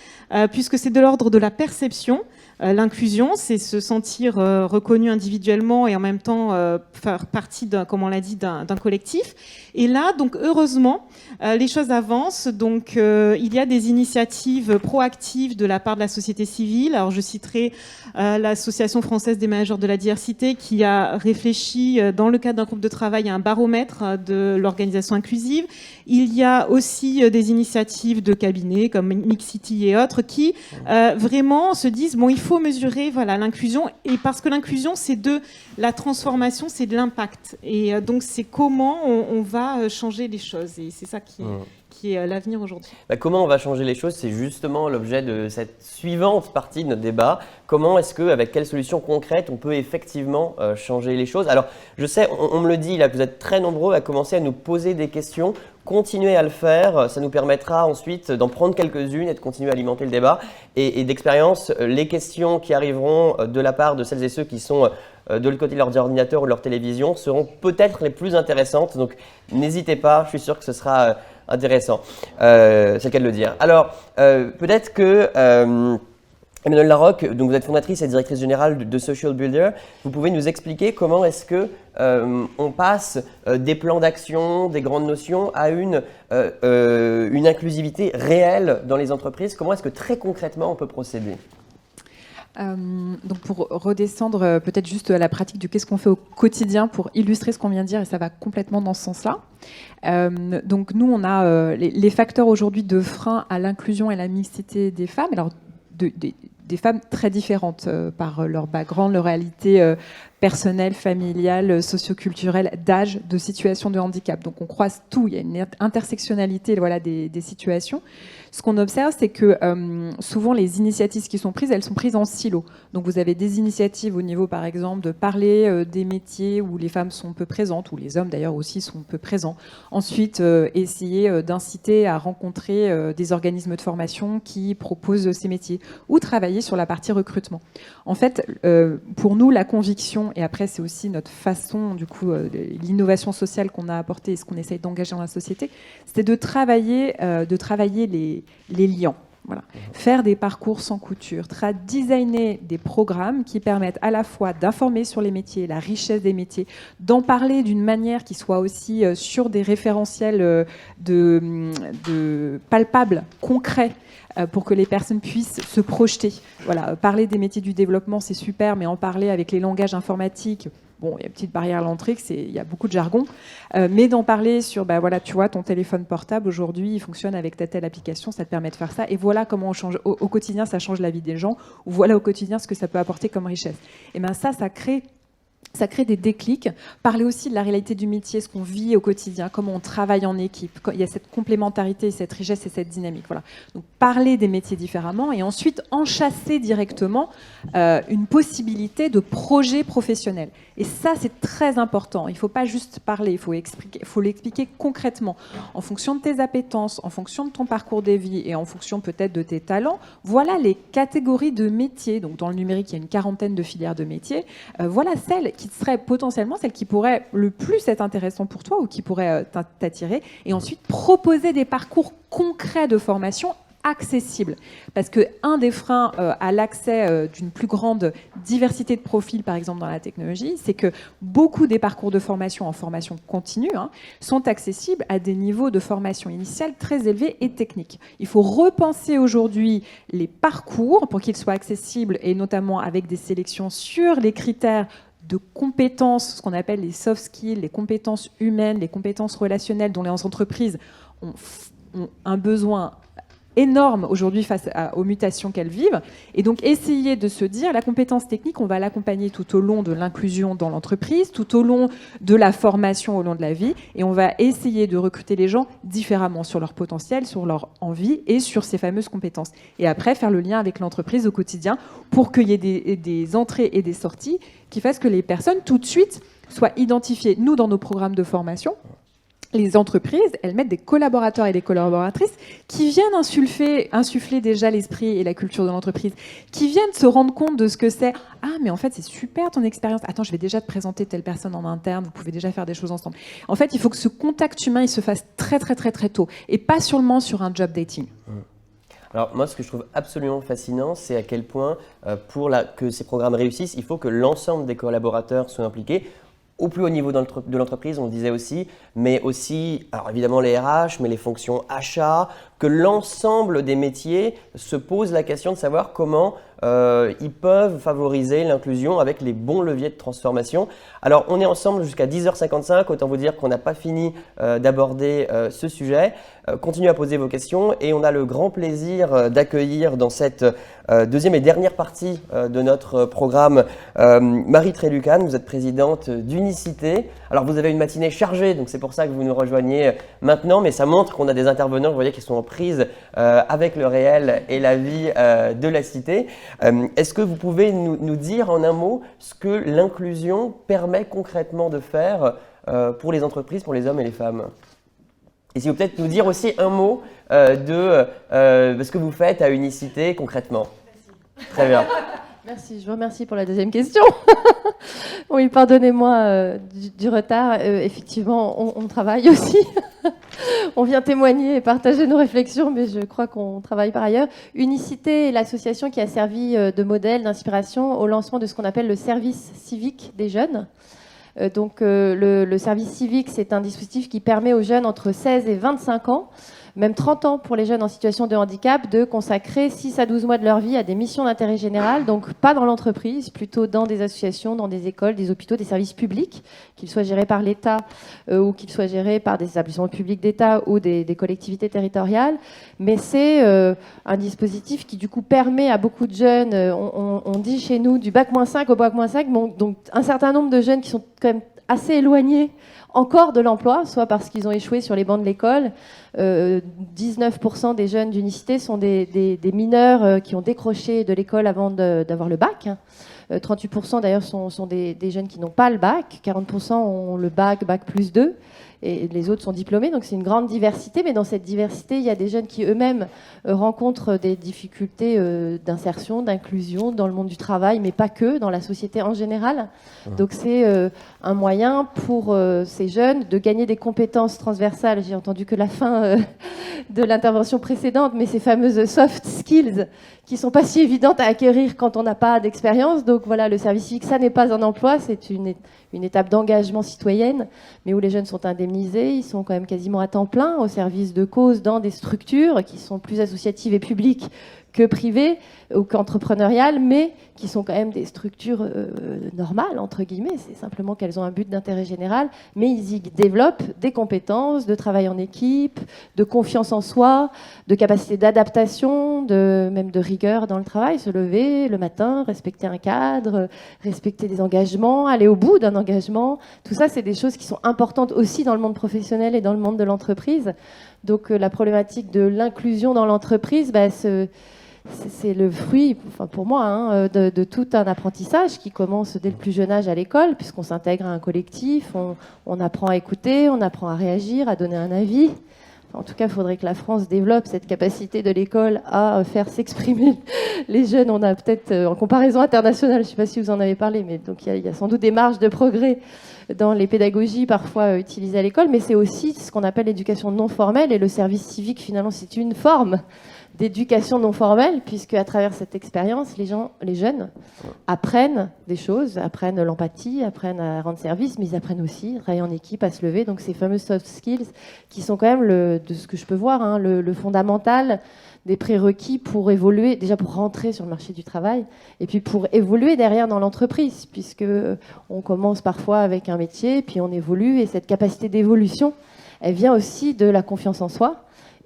puisque c'est de l'ordre de la perception. L'inclusion, c'est se sentir reconnu individuellement et en même temps faire partie, comme on l'a dit, d'un collectif. Et là, donc heureusement, les choses avancent. Donc il y a des initiatives proactives de la part de la société civile. Alors je citerai l'Association française des managers de la diversité qui a réfléchi dans le cadre d'un groupe de travail à un baromètre de l'organisation inclusive. Il y a aussi des initiatives de cabinets comme Mixity et autres qui vraiment se disent bon, il faut mesurer voilà l'inclusion, et parce que l'inclusion c'est de la transformation, c'est de l'impact, et donc c'est comment on va changer les choses, et c'est ça qui est l'avenir aujourd'hui. Comment on va changer les choses, c'est justement l'objet de cette suivante partie de notre débat. Comment est-ce que, avec quelles solutions concrètes, on peut effectivement changer les choses? Alors, je sais, on me le dit là, que vous êtes très nombreux à commencer à nous poser des questions. continuez à le faire, ça nous permettra ensuite d'en prendre quelques-unes et de continuer à alimenter le débat. Et d'expérience, les questions qui arriveront de la part de celles et ceux qui sont de l'autre côté de leur ordinateur ou de leur télévision seront peut-être les plus intéressantes. Donc n'hésitez pas, je suis sûr que ce sera intéressant. C'est le cas de le dire. Alors, peut-être que Emmanuelle Larocque, donc vous êtes fondatrice et directrice générale de Social Builder. Vous pouvez nous expliquer comment est-ce que on passe des plans d'action, des grandes notions à une inclusivité réelle dans les entreprises. Comment est-ce que très concrètement on peut procéder ? Donc pour redescendre peut-être juste à la pratique du qu'est-ce qu'on fait au quotidien pour illustrer ce qu'on vient de dire, et ça va complètement dans ce sens-là. Donc nous, on a les facteurs aujourd'hui de frein à l'inclusion et la mixité des femmes. Alors des femmes très différentes par leur background, leur réalité personnelle, familiale, socioculturelle, d'âge, de situation de handicap. Donc on croise tout, il y a une intersectionnalité des situations. Ce qu'on observe, c'est que souvent les initiatives qui sont prises, elles sont prises en silo. Donc vous avez des initiatives au niveau, par exemple, de parler des métiers où les femmes sont peu présentes, où les hommes d'ailleurs aussi sont peu présents. Ensuite, essayer d'inciter à rencontrer des organismes de formation qui proposent ces métiers, ou travailler sur la partie recrutement. En fait, pour nous, la conviction, et après c'est aussi notre façon, du coup, l'innovation sociale qu'on a apportée et ce qu'on essaye d'engager dans la société, c'était de travailler les liens. Voilà. Faire des parcours sans couture, designer des programmes qui permettent à la fois d'informer sur les métiers, la richesse des métiers, d'en parler d'une manière qui soit aussi sur des référentiels de palpables, concrets, pour que les personnes puissent se projeter. Voilà, parler des métiers du développement, c'est super, mais en parler avec les langages informatiques, bon, il y a une petite barrière à l'entrée, il y a beaucoup de jargon, mais d'en parler sur, tu vois, ton téléphone portable, aujourd'hui, il fonctionne avec telle application, ça te permet de faire ça, et voilà comment on change, au quotidien, ça change la vie des gens, ou voilà au quotidien ce que ça peut apporter comme richesse. Et bien ça crée des déclics. Parler aussi de la réalité du métier, ce qu'on vit au quotidien, comment on travaille en équipe. Il y a cette complémentarité, cette richesse et cette dynamique. Voilà. Donc, parler des métiers différemment et ensuite enchasser directement une possibilité de projet professionnel. Et ça, c'est très important. Il ne faut pas juste parler, il faut l'expliquer concrètement. En fonction de tes appétences, en fonction de ton parcours de vie et en fonction peut-être de tes talents, voilà les catégories de métiers. Donc, dans le numérique, il y a une 40aine de filières de métiers. Voilà celles qui seraient potentiellement celles qui pourraient le plus être intéressantes pour toi ou qui pourraient t'attirer. Et ensuite, proposer des parcours concrets de formation accessible. Parce qu'un des freins à l'accès d'une plus grande diversité de profils, par exemple dans la technologie, c'est que beaucoup des parcours de formation en formation continue sont accessibles à des niveaux de formation initiale très élevés et techniques. Il faut repenser aujourd'hui les parcours pour qu'ils soient accessibles et notamment avec des sélections sur les critères de compétences, ce qu'on appelle les soft skills, les compétences humaines, les compétences relationnelles dont les entreprises ont un besoin énorme aujourd'hui face aux mutations qu'elles vivent. Et donc, essayer de se dire, la compétence technique, on va l'accompagner tout au long de l'inclusion dans l'entreprise, tout au long de la formation au long de la vie, et on va essayer de recruter les gens différemment sur leur potentiel, sur leur envie et sur ces fameuses compétences. Et après, faire le lien avec l'entreprise au quotidien pour qu'il y ait des entrées et des sorties qui fassent que les personnes, tout de suite, soient identifiées. Nous, dans nos programmes de formation, les entreprises, elles mettent des collaborateurs et des collaboratrices qui viennent insuffler déjà l'esprit et la culture de l'entreprise, qui viennent se rendre compte de ce que c'est. Ah, mais en fait, c'est super ton expérience. Attends, je vais déjà te présenter telle personne en interne, vous pouvez déjà faire des choses ensemble. En fait, il faut que ce contact humain, il se fasse très, très, très, très tôt, et pas seulement sur un job dating. Alors moi, ce que je trouve absolument fascinant, c'est à quel point, que ces programmes réussissent, il faut que l'ensemble des collaborateurs soient impliqués. Au plus haut niveau de l'entreprise, on le disait aussi, mais aussi, alors évidemment les RH, mais les fonctions achats, que l'ensemble des métiers se posent la question de savoir comment ils peuvent favoriser l'inclusion avec les bons leviers de transformation. Alors on est ensemble jusqu'à 10h55, autant vous dire qu'on n'a pas fini d'aborder ce sujet. Continuez à poser vos questions et on a le grand plaisir d'accueillir dans cette deuxième et dernière partie de notre programme Marie Trélucan. Vous êtes présidente d'Unicité. Alors vous avez une matinée chargée, donc c'est pour ça que vous nous rejoignez maintenant, mais ça montre qu'on a des intervenants, vous voyez, qui sont en prise avec le réel et la vie de la cité. Est-ce que vous pouvez nous dire en un mot ce que l'inclusion permet concrètement de faire pour les entreprises, pour les hommes et les femmes ? Et si vous peut-être nous dire aussi un mot de ce que vous faites à Unicité concrètement. Très bien. Merci, je vous remercie pour la deuxième question. Oui, pardonnez-moi du retard. Effectivement, on travaille aussi. On vient témoigner et partager nos réflexions, mais je crois qu'on travaille par ailleurs. Unicité est l'association qui a servi de modèle, d'inspiration au lancement de ce qu'on appelle le service civique des jeunes. Donc le service civique, c'est un dispositif qui permet aux jeunes entre 16 et 25 ans, même 30 ans pour les jeunes en situation de handicap, de consacrer 6 à 12 mois de leur vie à des missions d'intérêt général, donc pas dans l'entreprise, plutôt dans des associations, dans des écoles, des hôpitaux, des services publics, qu'ils soient gérés par l'État ou qu'ils soient gérés par des établissements publics d'État ou des collectivités territoriales. Mais c'est un dispositif qui du coup permet à beaucoup de jeunes, on dit chez nous du bac-5 au bac-5, donc un certain nombre de jeunes qui sont quand même assez éloignés encore de l'emploi, soit parce qu'ils ont échoué sur les bancs de l'école. 19% des jeunes d'Unicité sont des mineurs qui ont décroché de l'école avant d'avoir le bac. 38% d'ailleurs sont des jeunes qui n'ont pas le bac. 40% ont le bac plus 2. Et les autres sont diplômés, donc c'est une grande diversité. Mais dans cette diversité, il y a des jeunes qui eux-mêmes rencontrent des difficultés d'insertion, d'inclusion dans le monde du travail, mais pas que, dans la société en général. Donc c'est un moyen pour ces jeunes de gagner des compétences transversales. J'ai entendu que la fin de l'intervention précédente, mais ces fameuses soft skills qui sont pas si évidentes à acquérir quand on n'a pas d'expérience. Donc voilà, le service civique, ça n'est pas un emploi, c'est une étape d'engagement citoyenne, mais où les jeunes sont indemnisés, ils sont quand même quasiment à temps plein au service de cause dans des structures qui sont plus associatives et publiques que privées ou qu'entrepreneuriales, mais qui sont quand même des structures normales, entre guillemets. C'est simplement qu'elles ont un but d'intérêt général, mais ils y développent des compétences de travail en équipe, de confiance en soi, de capacité d'adaptation, même de rigueur dans le travail, se lever le matin, respecter un cadre, respecter des engagements, aller au bout d'un engagement. Tout ça, c'est des choses qui sont importantes aussi dans le monde professionnel et dans le monde de l'entreprise. Donc la problématique de l'inclusion dans l'entreprise, c'est le fruit, enfin pour moi, de tout un apprentissage qui commence dès le plus jeune âge à l'école, puisqu'on s'intègre à un collectif, on apprend à écouter, on apprend à réagir, à donner un avis. En tout cas, il faudrait que la France développe cette capacité de l'école à faire s'exprimer les jeunes. On a peut-être, en comparaison internationale, je ne sais pas si vous en avez parlé, mais donc il y a sans doute des marges de progrès dans les pédagogies parfois utilisées à l'école, mais c'est aussi ce qu'on appelle l'éducation non formelle, et le service civique, finalement, c'est une forme d'éducation non formelle, puisque à travers cette expérience, les jeunes apprennent des choses, apprennent l'empathie, apprennent à rendre service, mais ils apprennent aussi à travailler en équipe, à se lever. Donc ces fameuses soft skills qui sont quand même, de ce que je peux voir, le fondamental des prérequis pour évoluer, déjà pour rentrer sur le marché du travail, et puis pour évoluer derrière dans l'entreprise, puisque on commence parfois avec un métier, puis on évolue, et cette capacité d'évolution, elle vient aussi de la confiance en soi,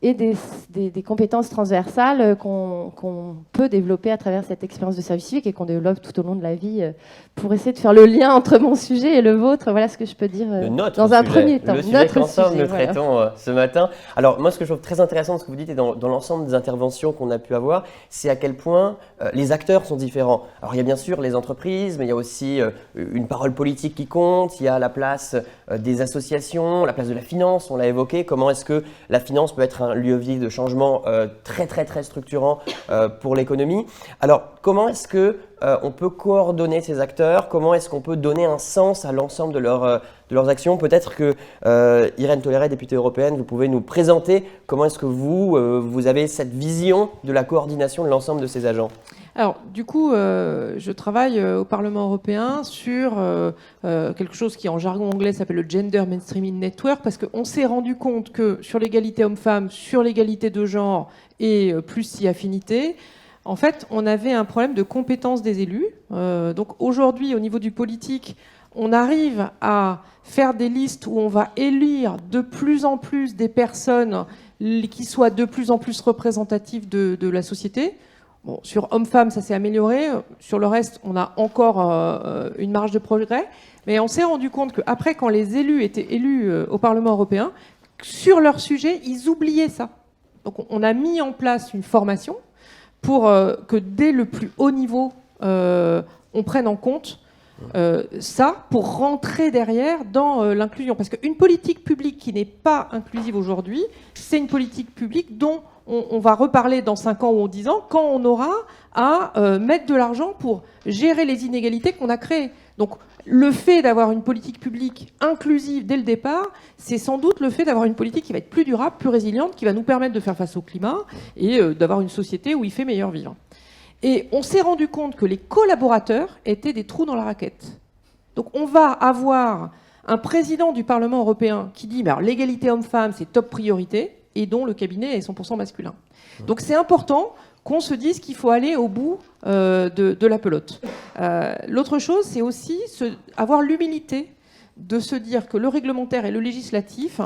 et des compétences transversales qu'on peut développer à travers cette expérience de service civique et qu'on développe tout au long de la vie pour essayer de faire le lien entre mon sujet et le vôtre. Voilà ce que je peux dire dans un premier temps. Le sujet qu'ensemble nous traitons ce matin. Alors moi, ce que je trouve très intéressant dans ce que vous dites et dans l'ensemble des interventions qu'on a pu avoir, c'est à quel point les acteurs sont différents. Alors il y a bien sûr les entreprises, mais il y a aussi une parole politique qui compte, il y a la place des associations, la place de la finance, on l'a évoqué. Comment est-ce que la finance peut être un levier de changement très structurant pour l'économie. Alors, comment est-ce que on peut coordonner ces acteurs? Comment est-ce qu'on peut donner un sens à l'ensemble de leurs actions? Peut-être que Irène Toléret, députée européenne, vous pouvez nous présenter comment est-ce que vous avez cette vision de la coordination de l'ensemble de ces agents? Alors, du coup, je travaille au Parlement européen sur quelque chose qui, en jargon anglais, s'appelle le Gender Mainstreaming Network, parce qu'on s'est rendu compte que sur l'égalité homme-femme, sur l'égalité de genre et plus si affinité, en fait, on avait un problème de compétence des élus. Donc aujourd'hui, au niveau du politique, on arrive à faire des listes où on va élire de plus en plus des personnes qui soient de plus en plus représentatives de la société. Bon, sur homme-femme, ça s'est amélioré. Sur le reste, on a encore une marge de progrès. Mais on s'est rendu compte qu'après, quand les élus étaient élus au Parlement européen, sur leur sujet, ils oubliaient ça. Donc on a mis en place une formation pour que dès le plus haut niveau, on prenne en compte ça pour rentrer derrière dans l'inclusion. Parce qu'une politique publique qui n'est pas inclusive aujourd'hui, c'est une politique publique dont on va reparler dans 5 ans ou 10 ans, quand on aura à mettre de l'argent pour gérer les inégalités qu'on a créées. Donc le fait d'avoir une politique publique inclusive dès le départ, c'est sans doute le fait d'avoir une politique qui va être plus durable, plus résiliente, qui va nous permettre de faire face au climat et d'avoir une société où il fait meilleur vivre. Et on s'est rendu compte que les collaborateurs étaient des trous dans la raquette. Donc on va avoir un président du Parlement européen qui dit l'égalité homme-femme, c'est top priorité, et dont le cabinet est 100% masculin. Donc c'est important qu'on se dise qu'il faut aller au bout de la pelote. L'autre chose, c'est aussi avoir l'humilité de se dire que le réglementaire et le législatif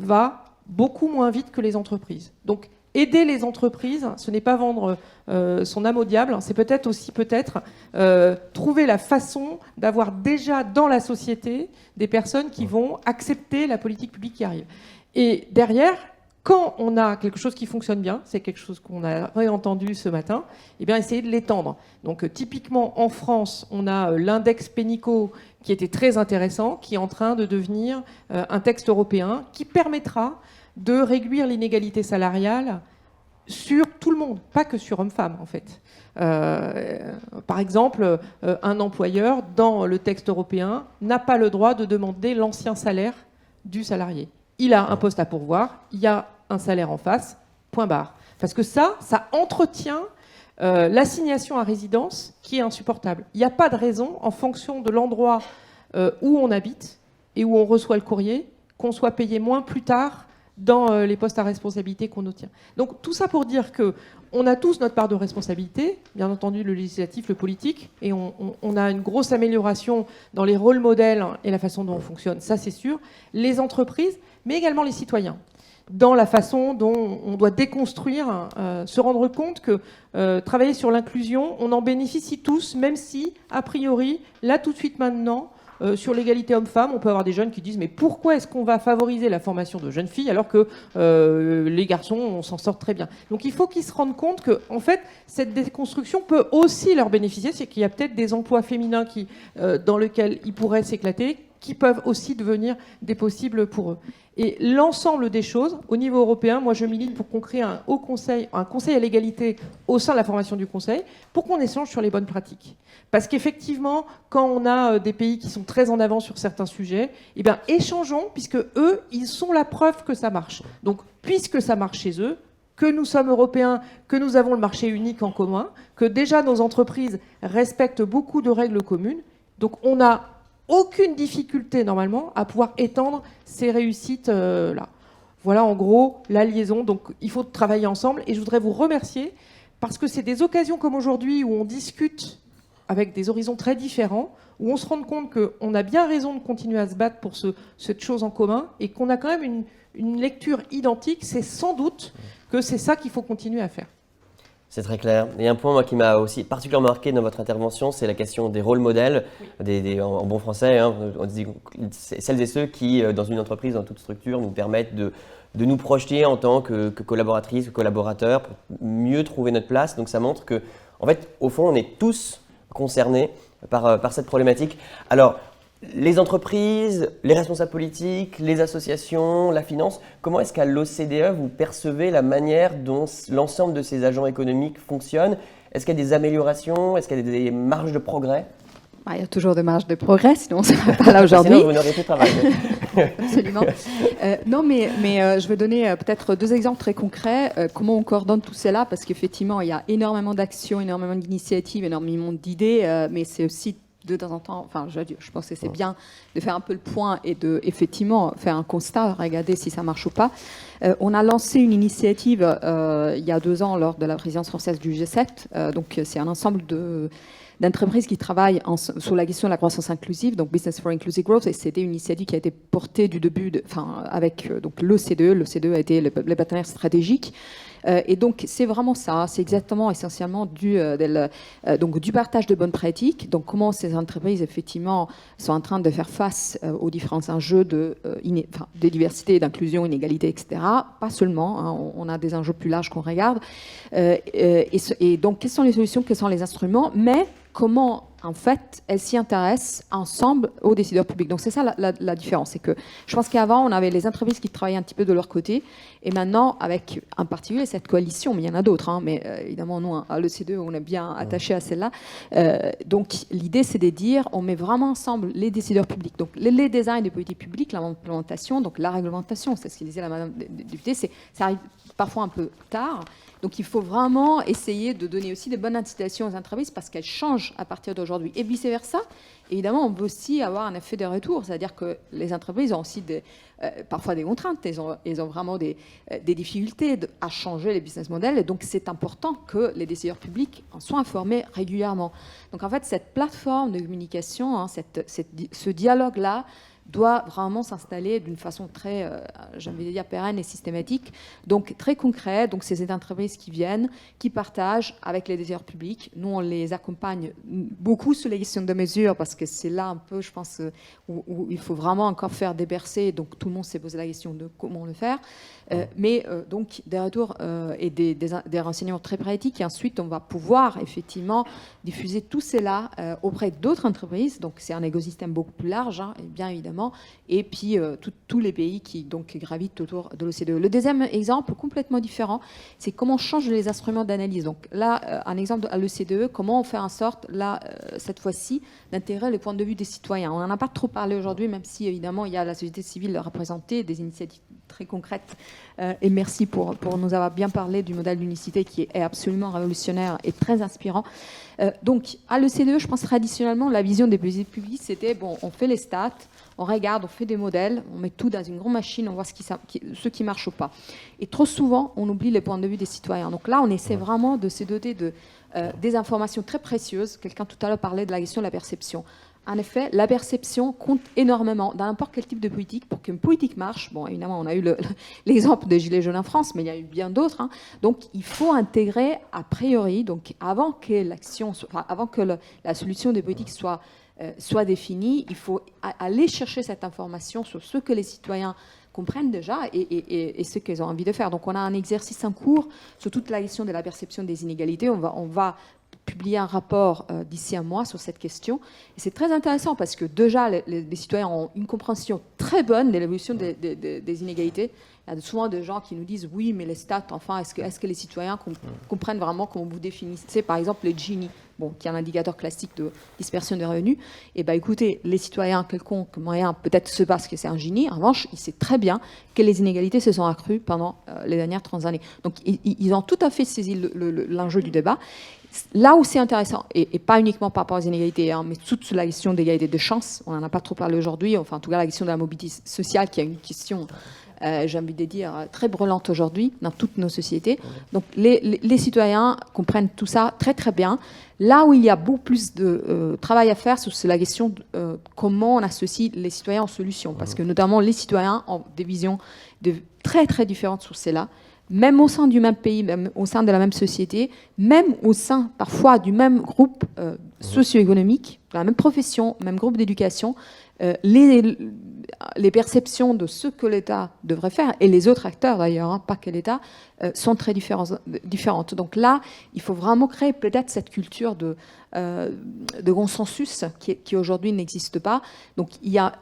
va beaucoup moins vite que les entreprises. Donc aider les entreprises, ce n'est pas vendre son âme au diable, c'est peut-être aussi trouver la façon d'avoir déjà dans la société des personnes qui vont accepter la politique publique qui arrive. Et derrière, quand on a quelque chose qui fonctionne bien, c'est quelque chose qu'on a réentendu ce matin, eh bien essayer de l'étendre. Donc typiquement en France, on a l'index Pénicaud qui était très intéressant, qui est en train de devenir un texte européen qui permettra de réduire l'inégalité salariale sur tout le monde, pas que sur hommes-femmes en fait. Par exemple, un employeur dans le texte européen n'a pas le droit de demander l'ancien salaire du salarié. Il a un poste à pourvoir, il y a un salaire en face, point barre. Parce que ça entretient l'assignation à résidence qui est insupportable. Il n'y a pas de raison, en fonction de l'endroit où on habite et où on reçoit le courrier, qu'on soit payé moins plus tard dans les postes à responsabilité qu'on obtient. Donc tout ça pour dire qu'on a tous notre part de responsabilité, bien entendu le législatif, le politique, et on a une grosse amélioration dans les rôles modèles et la façon dont on fonctionne, ça c'est sûr, les entreprises, mais également les citoyens, dans la façon dont on doit déconstruire, se rendre compte que travailler sur l'inclusion, on en bénéficie tous, même si, a priori, là tout de suite maintenant, sur l'égalité homme-femme, on peut avoir des jeunes qui disent mais pourquoi est-ce qu'on va favoriser la formation de jeunes filles alors que les garçons, on s'en sort très bien. Donc il faut qu'ils se rendent compte que en fait, cette déconstruction peut aussi leur bénéficier, c'est qu'il y a peut-être des emplois féminins dans lesquels ils pourraient s'éclater, qui peuvent aussi devenir des possibles pour eux. Et l'ensemble des choses, au niveau européen, moi je milite pour qu'on crée un conseil à l'égalité au sein de la formation du conseil, pour qu'on échange sur les bonnes pratiques. Parce qu'effectivement, quand on a des pays qui sont très en avant sur certains sujets, eh bien échangeons, puisque eux, ils sont la preuve que ça marche. Donc, puisque ça marche chez eux, que nous sommes européens, que nous avons le marché unique en commun, que déjà nos entreprises respectent beaucoup de règles communes, donc on n'a aucune difficulté normalement à pouvoir étendre ces réussites-là. Voilà en gros la liaison, donc il faut travailler ensemble et je voudrais vous remercier parce que c'est des occasions comme aujourd'hui où on discute avec des horizons très différents, où on se rend compte qu'on a bien raison de continuer à se battre pour cette chose en commun et qu'on a quand même une lecture identique, c'est sans doute que c'est ça qu'il faut continuer à faire. C'est très clair. Et un point moi, qui m'a aussi particulièrement marqué dans votre intervention, c'est la question des rôles modèles, en bon français, on dit, celles et ceux qui, dans une entreprise, dans toute structure, nous permettent de nous projeter en tant que collaboratrices ou collaborateurs pour mieux trouver notre place. Donc ça montre que, en fait, au fond, on est tous concernés par cette problématique. Alors, les entreprises, les responsables politiques, les associations, la finance, comment est-ce qu'à l'OCDE, vous percevez la manière dont l'ensemble de ces agents économiques fonctionnent? Est-ce qu'il y a des améliorations? Est-ce qu'il y a des marges de progrès? Il y a toujours des marges de progrès, sinon on ne serait pas là aujourd'hui. Sinon, vous n'auriez plus de travail. Absolument. Non, mais je vais donner peut-être 2 exemples très concrets. Comment on coordonne tout cela? Parce qu'effectivement, il y a énormément d'actions, énormément d'initiatives, énormément d'idées, mais c'est aussi de temps en temps, enfin, je pense que c'est bien de faire un peu le point et de effectivement faire un constat, regarder si ça marche ou pas. On a lancé une initiative il y a 2 ans lors de la présidence française du G7. Donc, c'est un ensemble d'entreprises qui travaillent sur la question de la croissance inclusive, donc Business for Inclusive Growth, et c'était une initiative qui a été portée du début, avec donc l'OCDE. L'OCDE a été les partenaires stratégiques. Et donc, c'est vraiment ça, c'est exactement essentiellement du partage de bonnes pratiques. Donc, comment ces entreprises, effectivement, sont en train de faire face aux différents enjeux de diversité, d'inclusion, inégalité, etc. Pas seulement, hein, on a des enjeux plus larges qu'on regarde. Et donc, quelles sont les solutions, quels sont les instruments, mais comment en fait, elles s'y intéressent ensemble aux décideurs publics. Donc c'est ça la différence. C'est que je pense qu'avant, on avait les entreprises qui travaillaient un petit peu de leur côté, et maintenant, avec en particulier cette coalition, mais il y en a d'autres, hein, mais évidemment, nous, à l'ECDE, on est bien attachés à celle-là. Donc l'idée, c'est de dire, on met vraiment ensemble les décideurs publics. Donc les designs des politiques publiques, l'implémentation, donc la réglementation, c'est ce qu'il disait la madame députée, ça arrive parfois un peu tard. Donc il faut vraiment essayer de donner aussi des bonnes incitations aux entreprises parce qu'elles changent à partir d'aujourd'hui. Et vice-versa, évidemment, on veut aussi avoir un effet de retour. C'est-à-dire que les entreprises ont aussi parfois des contraintes. Elles ont vraiment des difficultés à changer les business models. Et donc c'est important que les décideurs publics en soient informés régulièrement. Donc en fait, cette plateforme de communication, hein, ce dialogue-là, doit vraiment s'installer d'une façon très, j'ai envie de dire, pérenne et systématique, donc très concret. Donc, c'est ces entreprises qui viennent, qui partagent avec les décideurs publics. Nous, on les accompagne beaucoup sur les questions de mesures, parce que c'est là un peu, je pense, où il faut vraiment encore faire débercer. Donc, tout le monde s'est posé la question de comment le faire. Donc, des retours et des renseignements très pratiques. Et ensuite, on va pouvoir, effectivement, diffuser tout cela auprès d'autres entreprises. Donc, c'est un écosystème beaucoup plus large, hein, bien évidemment. Et puis tous les pays qui donc gravitent autour de l'OCDE. Le deuxième exemple, complètement différent, c'est comment on change les instruments d'analyse. Donc là, un exemple à l'OCDE, comment on fait en sorte, là, cette fois-ci, d'intégrer le point de vue des citoyens. On n'en a pas trop parlé aujourd'hui, même si évidemment il y a la société civile représentée, des initiatives très concrètes. Et merci pour nous avoir bien parlé du modèle d'unicité qui est absolument révolutionnaire et très inspirant. Donc à l'OCDE, je pense traditionnellement, la vision des politiques publiques, c'était, bon, on fait les stats, on regarde, on fait des modèles, on met tout dans une grande machine, on voit ce qui marche ou pas. Et trop souvent, on oublie les points de vue des citoyens. Donc là, on essaie vraiment de se doter des informations très précieuses. Quelqu'un tout à l'heure parlait de la question de la perception. En effet, la perception compte énormément dans n'importe quel type de politique. Pour qu'une politique marche, bon, évidemment, on a eu l'exemple des Gilets jaunes en France, mais il y a eu bien d'autres. Hein. Donc, il faut intégrer a priori, donc avant que la solution des politiques soit définie, il faut aller chercher cette information sur ce que les citoyens comprennent déjà et ce qu'ils ont envie de faire. Donc, on a un exercice en cours sur toute la question de la perception des inégalités. On va publier un rapport d'ici un mois sur cette question. Et c'est très intéressant parce que déjà, les citoyens ont une compréhension très bonne de l'évolution des inégalités. Il y a souvent des gens qui nous disent « oui, mais les stats, enfin, est-ce que les citoyens comprennent vraiment comment vous définissez, par exemple, les Gini ?» Bon, qui est un indicateur classique de dispersion des revenus. Et bien, écoutez, les citoyens, quelconque moyen, peut-être se parce que c'est un Gini. En revanche, il sait très bien que les inégalités se sont accrues pendant les dernières 30 années. Donc, ils ont tout à fait saisi l'enjeu du débat. Là où c'est intéressant, et pas uniquement par rapport aux inégalités, hein, mais toute la question d'égalité de chance, on n'en a pas trop parlé aujourd'hui, enfin, en tout cas, la question de la mobilité sociale, qui est une question... j'ai envie de dire, très brûlante aujourd'hui dans toutes nos sociétés. Donc les citoyens comprennent tout ça très très bien. Là où il y a beaucoup plus de travail à faire, c'est la question de comment on associe les citoyens aux solutions. Parce que notamment les citoyens ont des visions très très différentes sur cela, même au sein du même pays, même au sein de la même société, même au sein parfois du même groupe socio-économique, de la même profession, même groupe d'éducation. Les perceptions de ce que l'État devrait faire, et les autres acteurs d'ailleurs, hein, pas que l'État, sont très différentes. Donc là, il faut vraiment créer peut-être cette culture de consensus qui aujourd'hui n'existe pas. Donc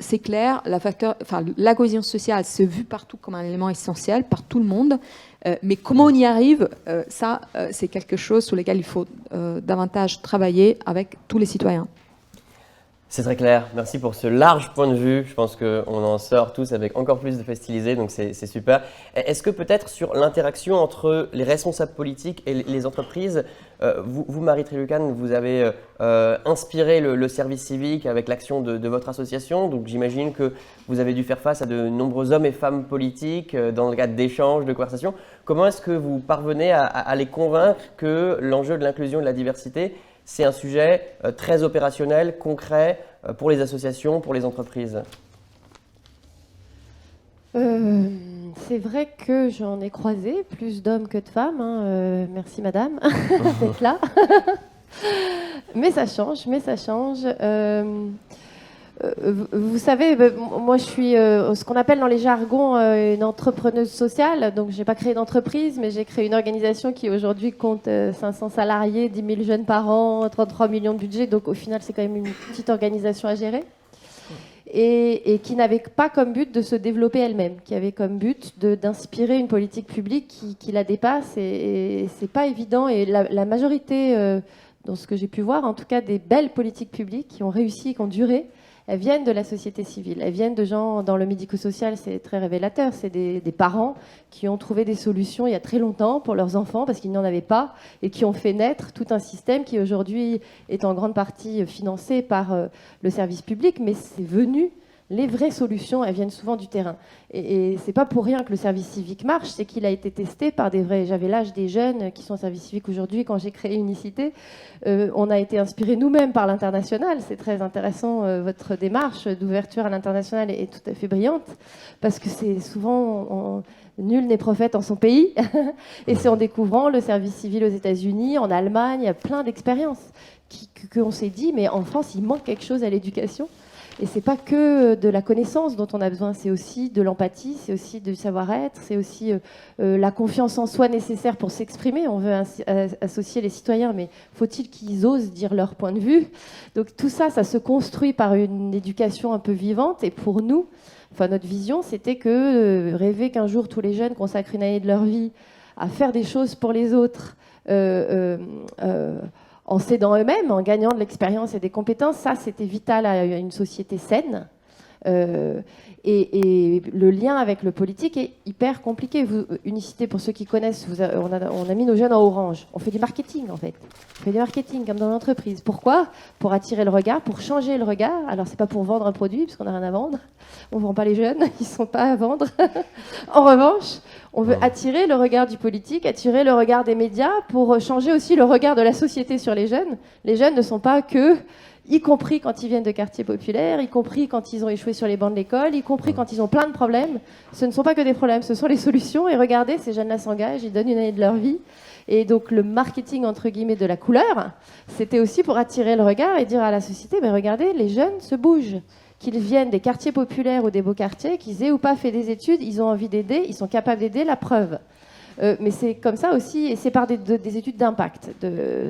c'est clair, la cohésion sociale, c'est vu partout comme un élément essentiel par tout le monde, mais comment on y arrive, ça, c'est quelque chose sur lequel il faut davantage travailler avec tous les citoyens. C'est très clair. Merci pour ce large point de vue. Je pense qu'on en sort tous avec encore plus de faits stylisés, donc c'est super. Est-ce que peut-être sur l'interaction entre les responsables politiques et les entreprises, vous, Marie Trélucan, vous avez inspiré le service civique avec l'action de votre association. Donc j'imagine que vous avez dû faire face à de nombreux hommes et femmes politiques dans le cadre d'échanges, de conversations. Comment est-ce que vous parvenez à les convaincre que l'enjeu de l'inclusion et de la diversité, c'est un sujet très opérationnel, concret pour les associations, pour les entreprises? C'est vrai que j'en ai croisé plus d'hommes que de femmes. Hein. Merci madame d'être là. Mais ça change, Vous savez, moi je suis ce qu'on appelle dans les jargons une entrepreneuse sociale. Donc j'ai pas créé d'entreprise, mais j'ai créé une organisation qui aujourd'hui compte 500 salariés, 10 000 jeunes par an, 33 millions de budget. Donc au final, c'est quand même une petite organisation à gérer. Et qui n'avait pas comme but de se développer elle-même, qui avait comme but d'inspirer une politique publique qui la dépasse. Et c'est pas évident. Et la majorité, dans ce que j'ai pu voir, en tout cas des belles politiques publiques qui ont réussi, qui ont duré, elles viennent de la société civile. Elles viennent de gens dans le médico-social, c'est très révélateur. C'est des parents qui ont trouvé des solutions il y a très longtemps pour leurs enfants parce qu'ils n'en avaient pas et qui ont fait naître tout un système qui aujourd'hui est en grande partie financé par le service public, mais c'est venu. Les vraies solutions, elles viennent souvent du terrain. Et c'est pas pour rien que le service civique marche, c'est qu'il a été testé par des vrais... J'avais l'âge des jeunes qui sont au service civique aujourd'hui. Quand j'ai créé Unicité, on a été inspirés nous-mêmes par l'international. C'est très intéressant, votre démarche d'ouverture à l'international est tout à fait brillante, parce que c'est souvent... Nul n'est prophète en son pays. Et c'est en découvrant le service civil aux États-Unis, en Allemagne, il y a plein d'expériences qu'on s'est dit, mais en France, il manque quelque chose à l'éducation. Et c'est pas que de la connaissance dont on a besoin, c'est aussi de l'empathie, c'est aussi du savoir-être, c'est aussi la confiance en soi nécessaire pour s'exprimer. On veut associer les citoyens, mais faut-il qu'ils osent dire leur point de vue? Donc tout ça, ça se construit par une éducation un peu vivante. Et pour nous, enfin notre vision, c'était que rêver qu'un jour tous les jeunes consacrent une année de leur vie à faire des choses pour les autres, en s'aidant eux-mêmes, en gagnant de l'expérience et des compétences, ça c'était vital à une société saine. Et le lien avec le politique est hyper compliqué. Unicité, pour ceux qui connaissent, on a mis nos jeunes en orange. On fait du marketing en fait. On fait du marketing comme dans l'entreprise. Pourquoi? Pour attirer le regard, pour changer le regard. Alors c'est pas pour vendre un produit, parce qu'on n'a rien à vendre. On vend pas les jeunes, ils sont pas à vendre. En revanche, on veut attirer le regard du politique, attirer le regard des médias pour changer aussi le regard de la société sur les jeunes. Les jeunes ne sont pas que... y compris quand ils viennent de quartiers populaires, y compris quand ils ont échoué sur les bancs de l'école, y compris quand ils ont plein de problèmes. Ce ne sont pas que des problèmes, ce sont les solutions. Et regardez, ces jeunes-là s'engagent, ils donnent une année de leur vie. Et donc le marketing, entre guillemets, de la couleur, c'était aussi pour attirer le regard et dire à la société, mais regardez, les jeunes se bougent. Qu'ils viennent des quartiers populaires ou des beaux quartiers, qu'ils aient ou pas fait des études, ils ont envie d'aider, ils sont capables d'aider, la preuve. Mais c'est comme ça aussi, et c'est par des études d'impact.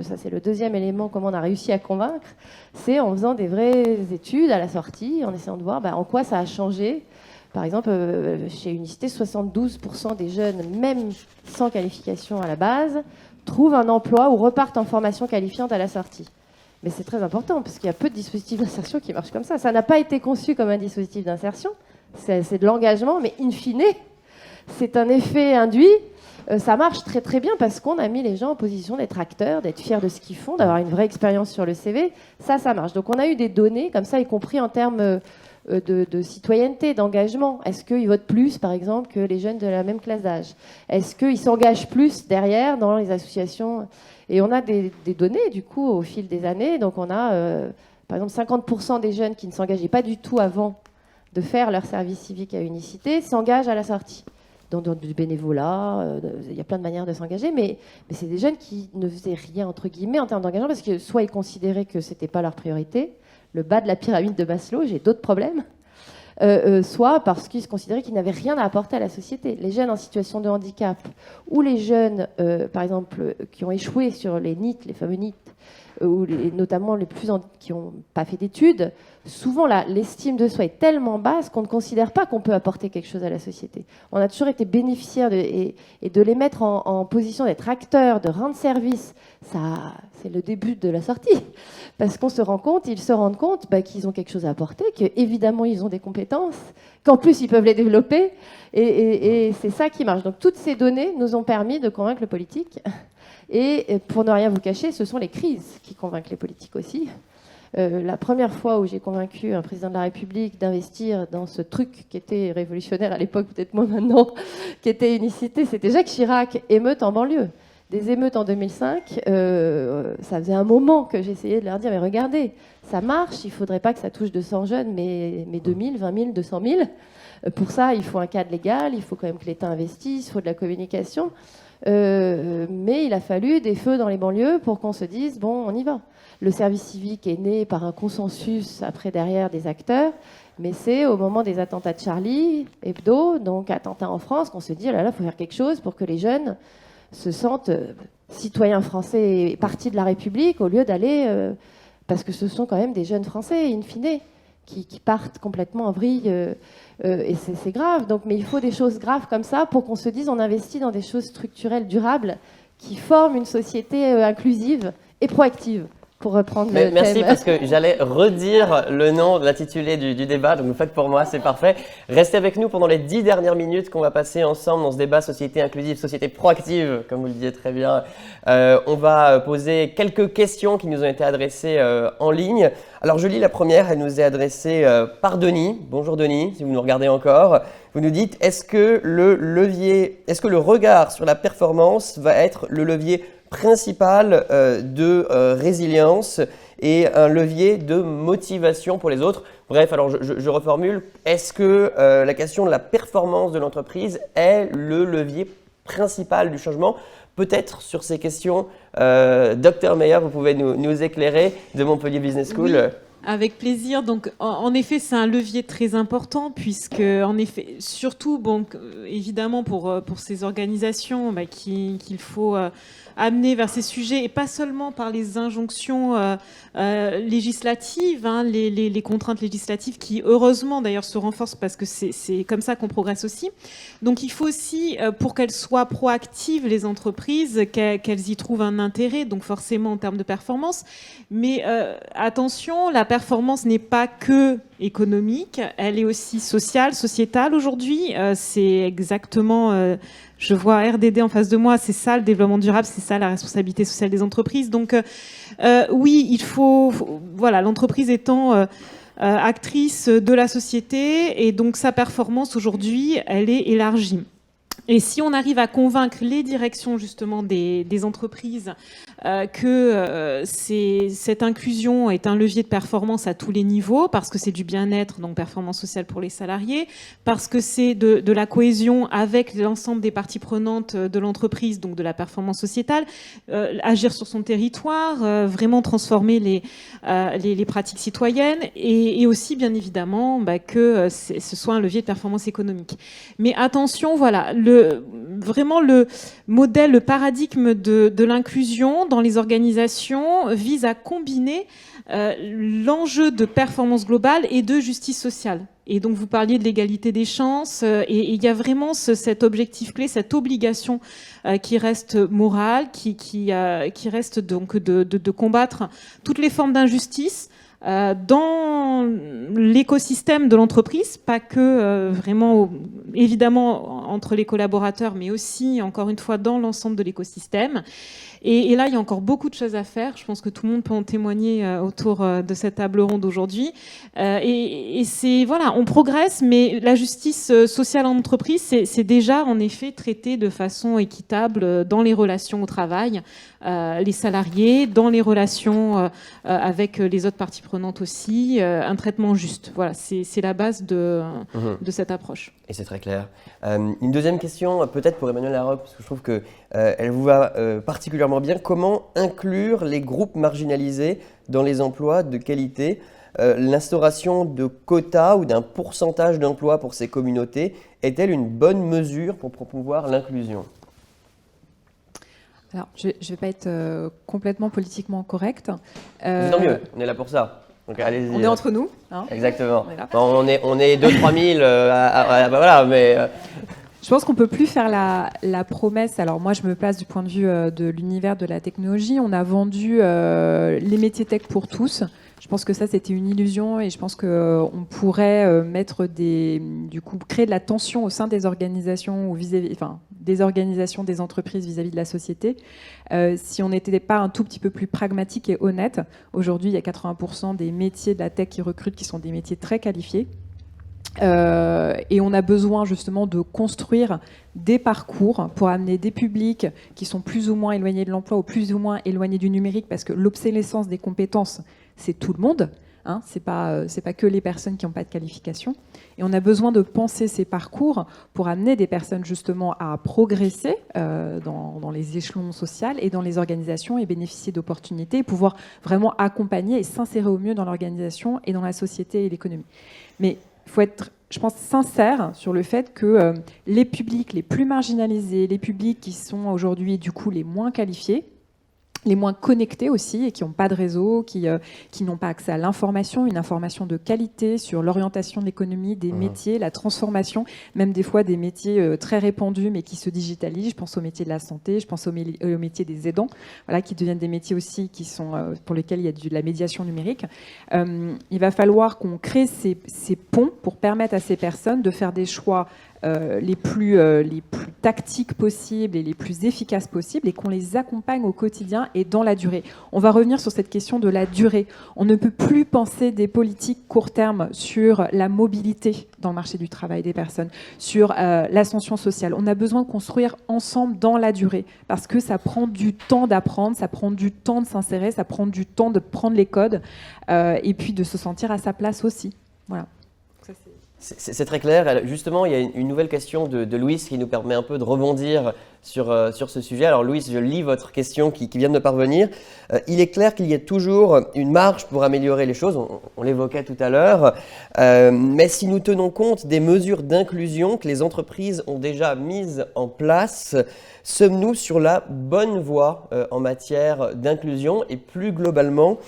Ça, c'est le deuxième élément, comment on a réussi à convaincre. C'est en faisant des vraies études à la sortie, en essayant de voir en quoi ça a changé. Par exemple, chez Unicité, 72% des jeunes, même sans qualification à la base, trouvent un emploi ou repartent en formation qualifiante à la sortie. Mais c'est très important, parce qu'il y a peu de dispositifs d'insertion qui marchent comme ça. Ça n'a pas été conçu comme un dispositif d'insertion. C'est de l'engagement, mais in fine, c'est un effet induit. Ça marche très très bien parce qu'on a mis les gens en position d'être acteurs, d'être fiers de ce qu'ils font, d'avoir une vraie expérience sur le CV. Ça marche. Donc on a eu des données comme ça, y compris en termes de citoyenneté, d'engagement. Est-ce qu'ils votent plus, par exemple, que les jeunes de la même classe d'âge? Est-ce qu'ils s'engagent plus derrière dans les associations? Et on a des données, du coup, au fil des années. Donc on a, par exemple, 50% des jeunes qui ne s'engageaient pas du tout avant de faire leur service civique à Unicité s'engagent à la sortie. Dans du bénévolat, il y a plein de manières de s'engager, mais c'est des jeunes qui ne faisaient rien, entre guillemets, en termes d'engagement, parce que soit ils considéraient que ce n'était pas leur priorité, le bas de la pyramide de Maslow, j'ai d'autres problèmes, soit parce qu'ils se considéraient qu'ils n'avaient rien à apporter à la société. Les jeunes en situation de handicap, ou les jeunes, par exemple, qui ont échoué sur les NEET, les fameux NEET, ou notamment les qui n'ont pas fait d'études, souvent l'estime de soi est tellement basse qu'on ne considère pas qu'on peut apporter quelque chose à la société. On a toujours été bénéficiaires et de les mettre en position d'être acteurs, de rendre service, c'est le début de la sortie. Parce qu'on se rend compte, ils se rendent compte qu'ils ont quelque chose à apporter, qu'évidemment ils ont des compétences, qu'en plus ils peuvent les développer, et c'est ça qui marche. Donc toutes ces données nous ont permis de convaincre le politique. Et pour ne rien vous cacher, ce sont les crises qui convainquent les politiques aussi. La première fois où j'ai convaincu un président de la République d'investir dans ce truc qui était révolutionnaire à l'époque, peut-être moins maintenant, qui était Unicité, c'était Jacques Chirac, émeutes en banlieue. Des émeutes en 2005, ça faisait un moment que j'essayais de leur dire, mais regardez, ça marche, il ne faudrait pas que ça touche 200 jeunes, mais 2000, 20 000, 200 000. Pour ça, il faut un cadre légal, il faut quand même que l'État investisse, il faut de la communication. Mais il a fallu des feux dans les banlieues pour qu'on se dise, bon, on y va. Le service civique est né par un consensus après derrière des acteurs, mais c'est au moment des attentats de Charlie Hebdo, donc attentats en France, qu'on se dit, oh là là, il faut faire quelque chose pour que les jeunes se sentent citoyens français et partis de la République, au lieu d'aller... parce que ce sont quand même des jeunes Français, in fine, qui partent complètement en vrille, et c'est grave. Donc, mais il faut des choses graves comme ça pour qu'on se dise on investit dans des choses structurelles, durables, qui forment une société inclusive et proactive. Pour reprendre le Merci thème. parce que j'allais redire le nom, l'intitulé du débat, donc vous le faites pour moi, c'est parfait. Restez avec nous pendant les 10 dernières minutes qu'on va passer ensemble dans ce débat société inclusive, société proactive, comme vous le disiez très bien. On va poser quelques questions qui nous ont été adressées en ligne. Alors je lis la première, elle nous est adressée par Denis. Bonjour Denis, si vous nous regardez encore. Vous nous dites, est-ce que le regard sur la performance va être le levier principal de résilience et un levier de motivation pour les autres. Bref, alors je reformule. Est-ce que la question de la performance de l'entreprise est le levier principal du changement? Peut-être sur ces questions, Dr Meyer, vous pouvez nous éclairer de Montpellier Business School. Oui. Avec plaisir. Donc, en effet, c'est un levier très important puisque, en effet, surtout, bon, évidemment, pour ces organisations qu'il faut amener vers ces sujets et pas seulement par les injonctions législatives, hein, les contraintes législatives qui, heureusement, d'ailleurs, se renforcent parce que c'est comme ça qu'on progresse aussi. Donc, il faut aussi, pour qu'elles soient proactives, les entreprises, qu'elles y trouvent un intérêt, donc forcément en termes de performance. Mais attention, la performance n'est pas que économique, elle est aussi sociale, sociétale aujourd'hui. C'est exactement, je vois RDD en face de moi, c'est ça le développement durable, c'est ça la responsabilité sociale des entreprises. Donc oui, il faut voilà, l'entreprise étant actrice de la société et donc sa performance aujourd'hui, elle est élargie. Et si on arrive à convaincre les directions justement des entreprises que cette inclusion est un levier de performance à tous les niveaux, parce que c'est du bien-être, donc performance sociale pour les salariés, parce que c'est de la cohésion avec l'ensemble des parties prenantes de l'entreprise, donc de la performance sociétale, agir sur son territoire, vraiment transformer les pratiques citoyennes, et aussi bien évidemment que ce soit un levier de performance économique. Mais attention, voilà, vraiment le modèle, le paradigme de l'inclusion dans les organisations vise à combiner l'enjeu de performance globale et de justice sociale. Et donc vous parliez de l'égalité des chances, et il y a vraiment cet objectif clé, cette obligation qui reste morale, qui reste donc de combattre toutes les formes d'injustice dans l'écosystème de l'entreprise, pas que vraiment, évidemment, entre les collaborateurs, mais aussi, encore une fois, dans l'ensemble de l'écosystème. Et là, il y a encore beaucoup de choses à faire. Je pense que tout le monde peut en témoigner autour de cette table ronde aujourd'hui. Et c'est, voilà, on progresse, mais la justice sociale en entreprise, c'est déjà, en effet, traité de façon équitable dans les relations au travail, les salariés, dans les relations avec les autres parties prenantes aussi, un traitement juste. Voilà, c'est la base de cette approche. Et c'est très clair. Une deuxième question, peut-être pour Emmanuel Larocque, parce que je trouve qu'elle vous va particulièrement bien. Comment inclure les groupes marginalisés dans les emplois de qualité? L'instauration de quotas ou d'un pourcentage d'emplois pour ces communautés est-elle une bonne mesure pour promouvoir l'inclusion? Alors, je ne vais pas être complètement politiquement correcte. Tant mieux, on est là pour ça. Donc allez-y. On est entre nous. Hein. Exactement. On est 2-3 000, voilà, mais... Je pense qu'on ne peut plus faire la promesse. Alors moi, je me place du point de vue de l'univers de la technologie. On a vendu les métiers tech pour tous. Je pense que ça, c'était une illusion et je pense qu'on pourrait créer de la tension au sein des organisations ou des organisations, des entreprises vis-à-vis de la société. Si on n'était pas un tout petit peu plus pragmatique et honnête, aujourd'hui, il y a 80% des métiers de la tech qui recrutent qui sont des métiers très qualifiés. Et on a besoin justement de construire des parcours pour amener des publics qui sont plus ou moins éloignés de l'emploi ou plus ou moins éloignés du numérique, parce que l'obsolescence des compétences, c'est tout le monde. Hein, c'est pas que les personnes qui n'ont pas de qualification. Et on a besoin de penser ces parcours pour amener des personnes justement à progresser dans les échelons sociaux et dans les organisations et bénéficier d'opportunités, et pouvoir vraiment accompagner et s'insérer au mieux dans l'organisation et dans la société et l'économie. Mais il faut être, je pense, sincère sur le fait que les publics les plus marginalisés, les publics qui sont aujourd'hui du coup les moins qualifiés, les moins connectés aussi et qui n'ont pas de réseau, qui n'ont pas accès à l'information, une information de qualité sur l'orientation de l'économie, des métiers, la transformation, même des fois des métiers très répandus mais qui se digitalisent. Je pense aux métiers de la santé, je pense aux métiers des aidants, voilà, qui deviennent des métiers aussi qui sont, pour lesquels il y a de la médiation numérique. Il va falloir qu'on crée ces ponts pour permettre à ces personnes de faire des choix les plus tactiques possibles et les plus efficaces possibles, et qu'on les accompagne au quotidien et dans la durée. On va revenir sur cette question de la durée. On ne peut plus penser des politiques court terme sur la mobilité dans le marché du travail des personnes, sur l'ascension sociale. On a besoin de construire ensemble dans la durée, parce que ça prend du temps d'apprendre, ça prend du temps de s'insérer, ça prend du temps de prendre les codes, et puis de se sentir à sa place aussi. Voilà. C'est très clair. Justement, il y a une nouvelle question de Louis qui nous permet un peu de rebondir sur ce sujet. Alors Louis, je lis votre question qui vient de me parvenir. Il est clair qu'il y a toujours une marge pour améliorer les choses, on l'évoquait tout à l'heure, mais si nous tenons compte des mesures d'inclusion que les entreprises ont déjà mises en place, sommes-nous sur la bonne voie en matière d'inclusion, et plus globalement,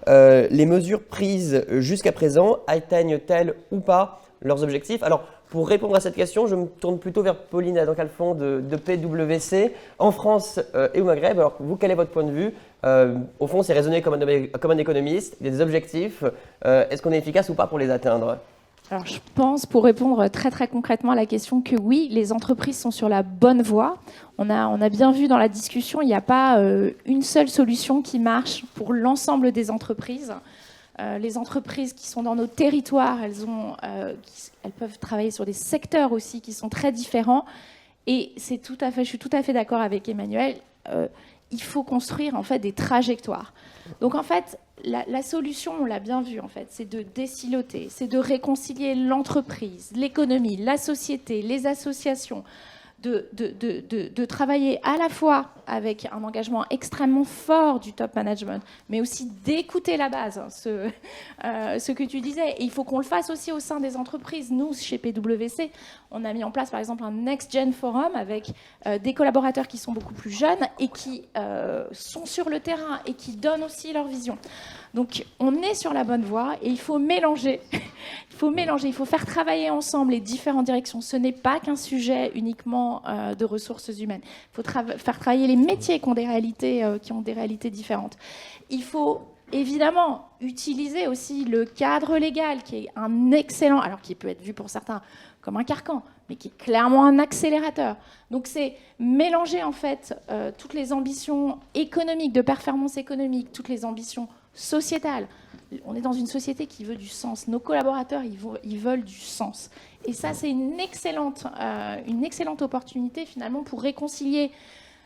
les mesures prises jusqu'à présent atteignent-elles ou pas leurs objectifs? Alors, pour répondre à cette question, je me tourne plutôt vers Pauline Adam-Calfon de PwC. En France et au Maghreb, alors vous, quel est votre point de vue? Au fond, c'est raisonner comme un économiste, il y a des objectifs. Est-ce qu'on est efficace ou pas pour les atteindre? Alors, je pense, pour répondre très très concrètement à la question, que oui, les entreprises sont sur la bonne voie. On a bien vu dans la discussion, il n'y a pas une seule solution qui marche pour l'ensemble des entreprises. Les entreprises qui sont dans nos territoires, elles peuvent travailler sur des secteurs aussi qui sont très différents. Et je suis tout à fait d'accord avec Emmanuel. Il faut construire en fait des trajectoires. Donc en fait, la solution, on l'a bien vu en fait, c'est de désiloter, c'est de réconcilier l'entreprise, l'économie, la société, les associations, de travailler à la fois avec un engagement extrêmement fort du top management, mais aussi d'écouter la base, ce que tu disais. Et il faut qu'on le fasse aussi au sein des entreprises. Nous, chez PwC, on a mis en place par exemple un Next Gen Forum avec des collaborateurs qui sont beaucoup plus jeunes et qui sont sur le terrain et qui donnent aussi leur vision. Donc on est sur la bonne voie et il faut mélanger. Il faut faire travailler ensemble les différentes directions. Ce n'est pas qu'un sujet uniquement de ressources humaines. Il faut faire travailler les métiers qui ont des réalités différentes. Il faut évidemment utiliser aussi le cadre légal qui est un excellent, alors qui peut être vu pour certains comme un carcan, mais qui est clairement un accélérateur. Donc c'est mélanger en fait toutes les ambitions économiques, de performance économique, toutes les ambitions sociétales. On est dans une société qui veut du sens. Nos collaborateurs, ils veulent du sens. Et ça, c'est une excellente opportunité finalement pour réconcilier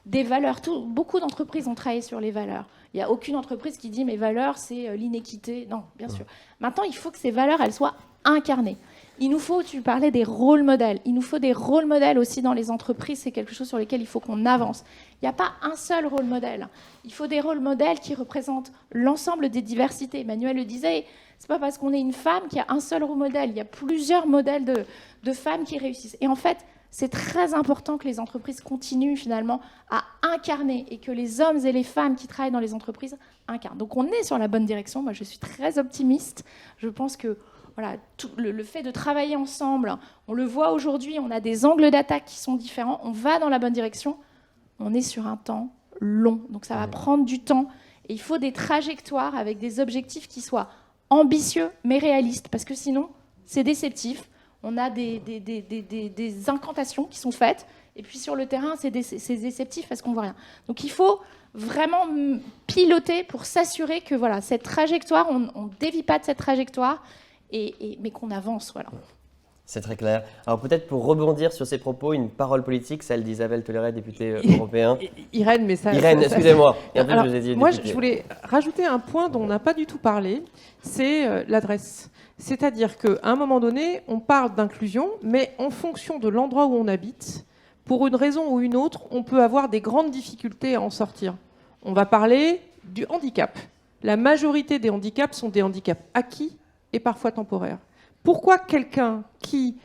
des valeurs. Beaucoup d'entreprises ont travaillé sur les valeurs. Il n'y a aucune entreprise qui dit mes valeurs, c'est l'inéquité. Non, bien sûr. Maintenant, il faut que ces valeurs, elles soient incarnées. Il nous faut, tu parlais des rôles modèles, il nous faut des rôles modèles aussi dans les entreprises, c'est quelque chose sur lequel il faut qu'on avance. Il n'y a pas un seul rôle modèle. Il faut des rôles modèles qui représentent l'ensemble des diversités. Emmanuel le disait, c'est pas parce qu'on est une femme qu'il y a un seul rôle modèle. Il y a plusieurs modèles de femmes qui réussissent. Et en fait, c'est très important que les entreprises continuent finalement à incarner et que les hommes et les femmes qui travaillent dans les entreprises incarnent. Donc on est sur la bonne direction. Moi, je suis très optimiste. Je pense que voilà, le fait de travailler ensemble, on le voit aujourd'hui, on a des angles d'attaque qui sont différents, on va dans la bonne direction, on est sur un temps long, donc ça va prendre du temps, et il faut des trajectoires avec des objectifs qui soient ambitieux mais réalistes, parce que sinon c'est déceptif, on a des incantations qui sont faites, et puis sur le terrain c'est déceptif parce qu'on voit rien. Donc il faut vraiment piloter pour s'assurer que voilà, cette trajectoire, on ne dévie pas de cette trajectoire, mais qu'on avance, voilà. C'est très clair. Alors peut-être pour rebondir sur ces propos, une parole politique, celle d'Isabelle Toléret, députée européen. Irène, mais ça... Irène, excusez-moi. Alors, moi, je voulais rajouter un point dont on n'a pas du tout parlé, c'est l'adresse. C'est-à-dire qu'à un moment donné, on parle d'inclusion, mais en fonction de l'endroit où on habite, pour une raison ou une autre, on peut avoir des grandes difficultés à en sortir. On va parler du handicap. La majorité des handicaps sont des handicaps acquis et parfois temporaires. Pourquoi quelqu'un qui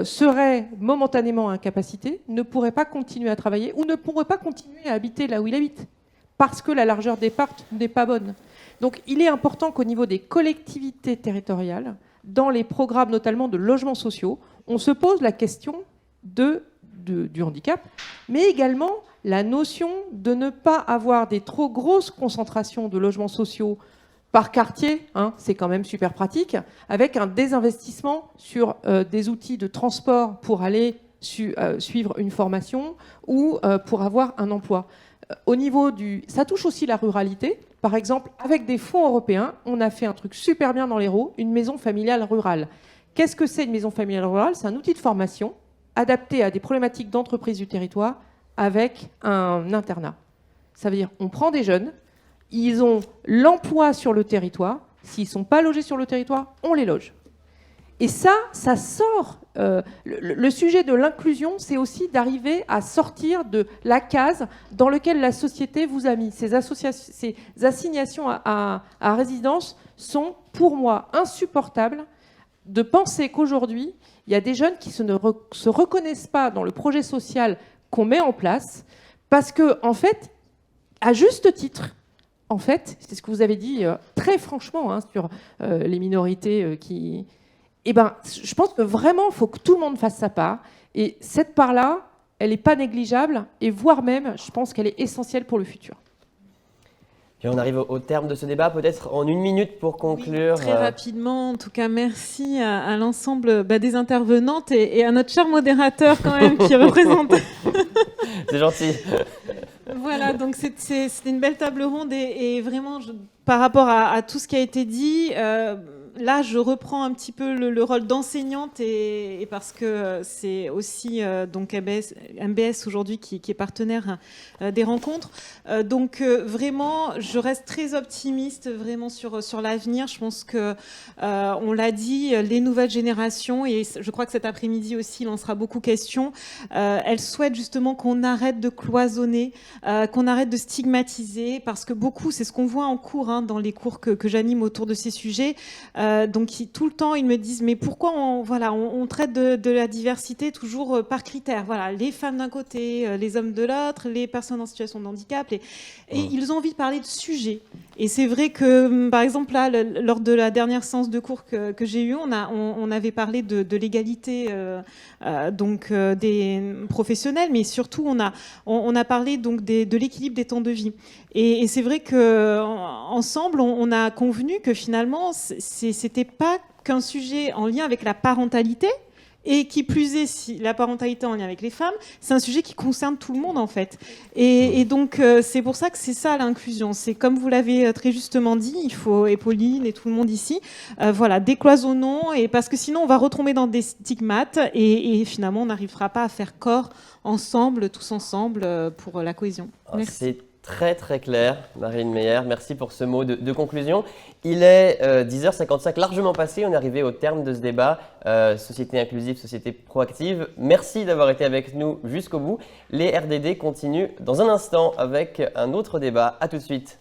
serait momentanément incapacité ne pourrait pas continuer à travailler ou ne pourrait pas continuer à habiter là où il habite? Parce que la largeur des parcs n'est pas bonne. Donc il est important qu'au niveau des collectivités territoriales, dans les programmes notamment de logements sociaux, on se pose la question du handicap, mais également la notion de ne pas avoir des trop grosses concentrations de logements sociaux par quartier, hein, c'est quand même super pratique, avec un désinvestissement sur des outils de transport pour aller suivre une formation ou pour avoir un emploi. Au niveau ça touche aussi la ruralité. Par exemple, avec des fonds européens, on a fait un truc super bien dans l'Hérault, une maison familiale rurale. Qu'est-ce que c'est une maison familiale rurale? C'est un outil de formation adapté à des problématiques d'entreprise du territoire avec un internat. Ça veut dire on prend des jeunes, ils ont l'emploi sur le territoire, s'ils ne sont pas logés sur le territoire, on les loge. Et ça sort. Le sujet de l'inclusion, c'est aussi d'arriver à sortir de la case dans laquelle la société vous a mis. Ces assignations à résidence sont, pour moi, insupportables de penser qu'aujourd'hui, il y a des jeunes qui se reconnaissent pas dans le projet social qu'on met en place parce que, en fait, à juste titre, en fait, c'est ce que vous avez dit très franchement hein, sur les minorités qui... Eh ben, je pense que vraiment, il faut que tout le monde fasse sa part. Et cette part-là, elle n'est pas négligeable, et voire même, je pense qu'elle est essentielle pour le futur. Puis on arrive au terme de ce débat, peut-être en 1 minute pour conclure. Oui, très rapidement, en tout cas, merci à l'ensemble des intervenantes et à notre cher modérateur quand même qui représente... C'est gentil. Voilà, donc c'était une belle table ronde et vraiment, par rapport à tout ce qui a été dit... là, je reprends un petit peu le rôle d'enseignante et parce que c'est aussi donc MBS aujourd'hui qui est partenaire des rencontres. Donc vraiment, je reste très optimiste vraiment sur l'avenir. Je pense que on l'a dit, les nouvelles générations et je crois que cet après-midi aussi, il en sera beaucoup question. Elles souhaitent justement qu'on arrête de cloisonner, qu'on arrête de stigmatiser parce que beaucoup, c'est ce qu'on voit en cours hein, dans les cours que j'anime autour de ces sujets. Donc tout le temps, ils me disent mais pourquoi on traite de la diversité toujours par critères. Voilà, les femmes d'un côté, les hommes de l'autre, les personnes en situation de handicap. Et ils ont envie de parler de sujets. Et c'est vrai que, par exemple, là, lors de la dernière séance de cours que j'ai eue, on avait parlé de l'égalité donc des professionnels, mais surtout on a parlé donc de l'équilibre des temps de vie. Et c'est vrai que ensemble, on a convenu que finalement, c'était pas qu'un sujet en lien avec la parentalité. Et qui plus est, si la parentalité en lien avec les femmes, c'est un sujet qui concerne tout le monde en fait. Et donc c'est pour ça que c'est ça l'inclusion. C'est comme vous l'avez très justement dit, il faut, et Pauline et tout le monde ici, voilà, décloisonnons, et parce que sinon on va retomber dans des stigmates et finalement on n'arrivera pas à faire corps ensemble, tous ensemble, pour la cohésion. Merci. C'est très très clair, Marine Meyer. Merci pour ce mot de conclusion. Il est 10h55, largement passé. On est arrivé au terme de ce débat. Société inclusive, société proactive. Merci d'avoir été avec nous jusqu'au bout. Les RDD continuent dans un instant avec un autre débat. À tout de suite.